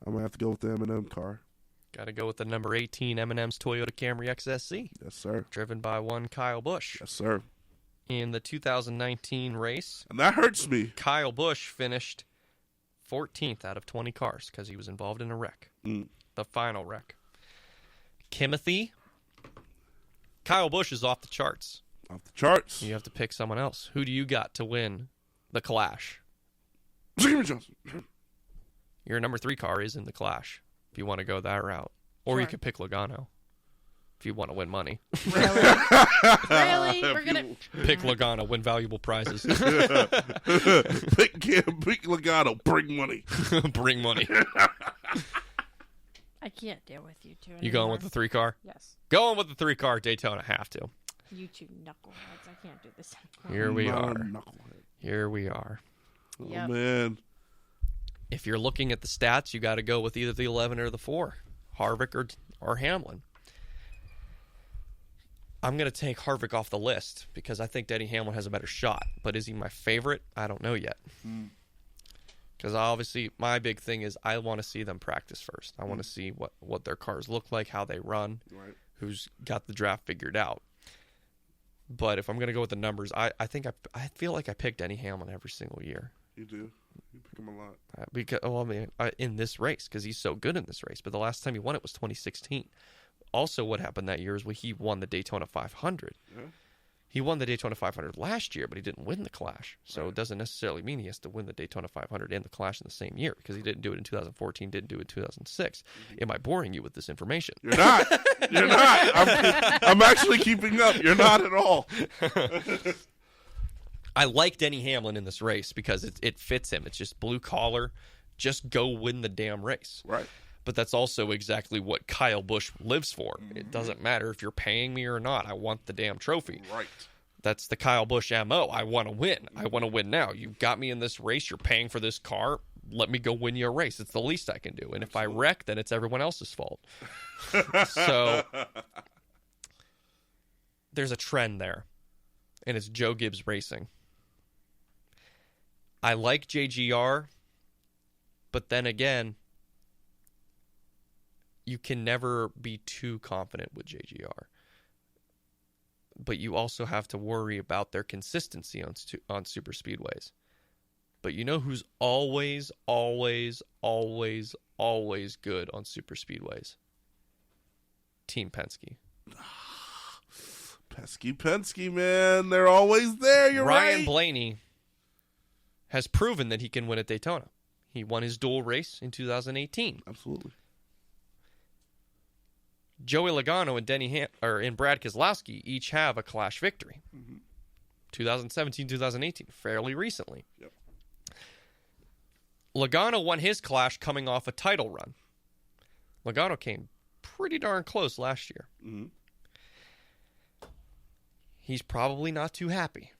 I'm gonna have to go with the M&M car. Got to go with the number 18 M&M's Toyota Camry XSC. Yes, sir. Driven by one Kyle Busch. Yes, sir. In the 2019 race, and that hurts me. Kyle Busch finished 14th out of 20 cars because he was involved in a wreck. The final wreck. Kimothy. Kyle Busch is off the charts. Off the charts. You have to pick someone else. Who do you got to win the Clash? Jimmy Johnson. Your number 3 car is in the Clash, if you want to go that route. Or you could pick Logano, if you want to win money. Really? Really? We're going to... Pick Logano, win valuable prizes. Pick Logano, bring money. Bring money. I can't deal with you two anymore. You going with the 3 car? Yes. Going with the 3 car, Daytona, have to. You two knuckleheads. I can't do this anymore. Here we are. Knucklehead. Here we are. Yep. Oh, man. If you're looking at the stats, you got to go with either the 11 or the 4, Harvick or Hamlin. I'm going to take Harvick off the list because I think Denny Hamlin has a better shot. But is he my favorite? I don't know yet. Because obviously my big thing is I want to see them practice first. I want to see what their cars look like, how they run, who's got the draft figured out. But if I'm going to go with the numbers, I feel like I pick Denny Hamlin every single year. You do. You pick him a lot. In this race, because he's so good in this race. But the last time he won it was 2016. Also, what happened that year is when he won the Daytona 500. Yeah. He won the Daytona 500 last year, but he didn't win the Clash. So it doesn't necessarily mean he has to win the Daytona 500 and the Clash in the same year, because he didn't do it in 2014, didn't do it in 2006. Am I boring you with this information? You're not. You're not. I'm actually keeping up. You're not at all. I like Denny Hamlin in this race because it fits him. It's just blue collar. Just go win the damn race. Right. But that's also exactly what Kyle Busch lives for. It doesn't matter if you're paying me or not. I want the damn trophy. Right. That's the Kyle Busch MO. I want to win. I want to win now. You got me in this race. You're paying for this car. Let me go win you a race. It's the least I can do. And if I wreck, then it's everyone else's fault. So there's a trend there, and it's Joe Gibbs Racing. I like JGR, but then again, you can never be too confident with JGR. But you also have to worry about their consistency on super speedways. But you know who's always, always, always, always good on super speedways? Team Penske. Penske, man. They're always there. You're right. Ryan Blaney has proven that he can win at Daytona. He won his dual race in 2018. Absolutely. Joey Logano and Brad Keselowski each have a Clash victory. 2017, 2018, fairly recently. Yep. Logano won his Clash coming off a title run. Logano came pretty darn close last year. He's probably not too happy.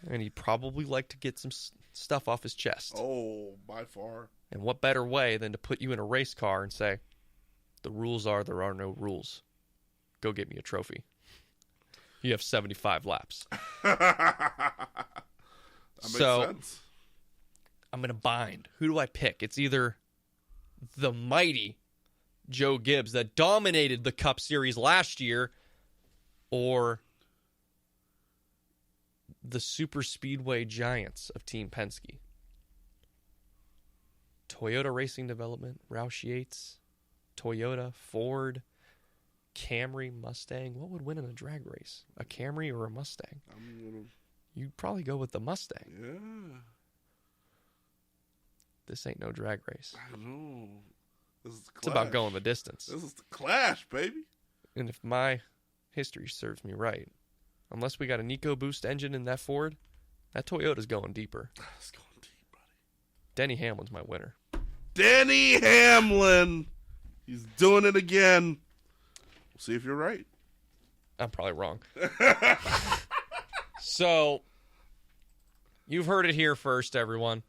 And he'd probably like to get some stuff off his chest. Oh, by far. And what better way than to put you in a race car and say, the rules are there are no rules. Go get me a trophy. You have 75 laps. That makes sense. I'm going to bind. Who do I pick? It's either the mighty Joe Gibbs that dominated the Cup Series last year, or the super speedway giants of Team Penske. Toyota Racing Development, Roush Yates, Toyota, Ford, Camry, Mustang. What would win in a drag race? A Camry or a Mustang? You'd probably go with the Mustang. Yeah. This ain't no drag race. I know. This is the Clash. It's about going the distance. This is the Clash, baby. And if my history serves me right, unless we got an EcoBoost engine in that Ford, that Toyota's going deeper. It's going deep, buddy. Denny Hamlin's my winner. Denny Hamlin. He's doing it again. We'll see if you're right. I'm probably wrong. So, you've heard it here first, everyone.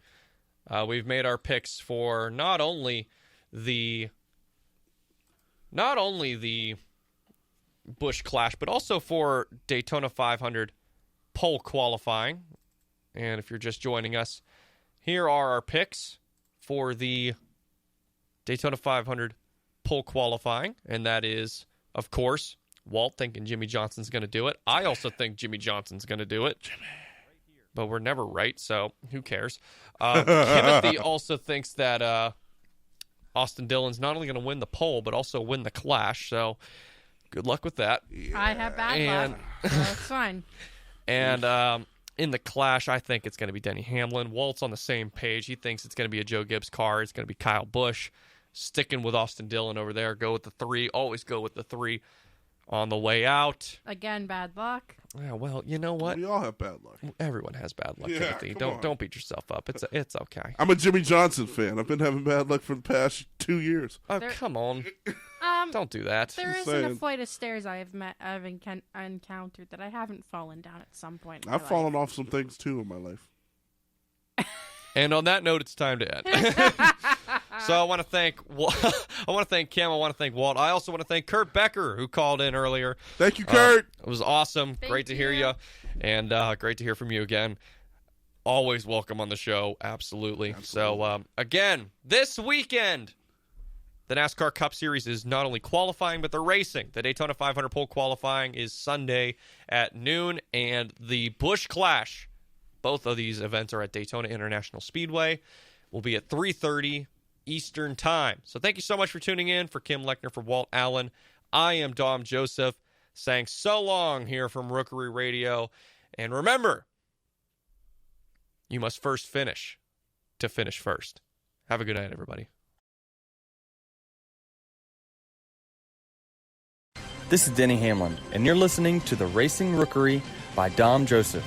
We've made our picks for not only the Busch Clash, but also for Daytona 500 pole qualifying. And if you're just joining us, here are our picks for the Daytona 500 pole qualifying. And that is, of course, Walt thinking Jimmy Johnson's going to do it. I also think Jimmy Johnson's going to do it. But we're never right, so who cares? Timothy also thinks that Austin Dillon's not only going to win the pole, but also win the Clash. So good luck with that. I have bad luck, so it's fine. And in the Clash, I think it's going to be Denny Hamlin. Walt's on the same page. He thinks it's going to be a Joe Gibbs car. It's going to be Kyle Busch. Sticking with Austin Dillon over there. Go with the 3. Always go with the 3 on the way out. Again, bad luck. Yeah, well, you know what? We all have bad luck. Everyone has bad luck, Yeah, Timothy. come on. Don't beat yourself up. It's okay. I'm a Jimmy Johnson fan. I've been having bad luck for the past 2 years. Oh, come on. Don't do that. There Just isn't a saying. flight of stairs I've encountered that I haven't fallen down at some point in my I've life. fallen off some things too in my life. And on that note, it's time to end. So I want to thank Kim. I want to thank Walt. I also want to thank Kurt Becker, who called in earlier. Thank you, Kurt. It was awesome. Thank Great to hear you, and great to hear from you again. Always welcome on the show. Absolutely. So again, this weekend, the NASCAR Cup Series is not only qualifying, but they're racing. The Daytona 500 pole qualifying is Sunday at noon, and the Busch Clash, both of these events are at Daytona International Speedway, will be at 3:30 Eastern Time. So thank you so much for tuning in. For Kim Lechner, for Walt Allen, I am Dom Joseph, saying so long here from Rookery Radio. And remember, you must first finish to finish first. Have a good night, everybody. This is Denny Hamlin, and you're listening to the Racing Rookery by Dom Joseph.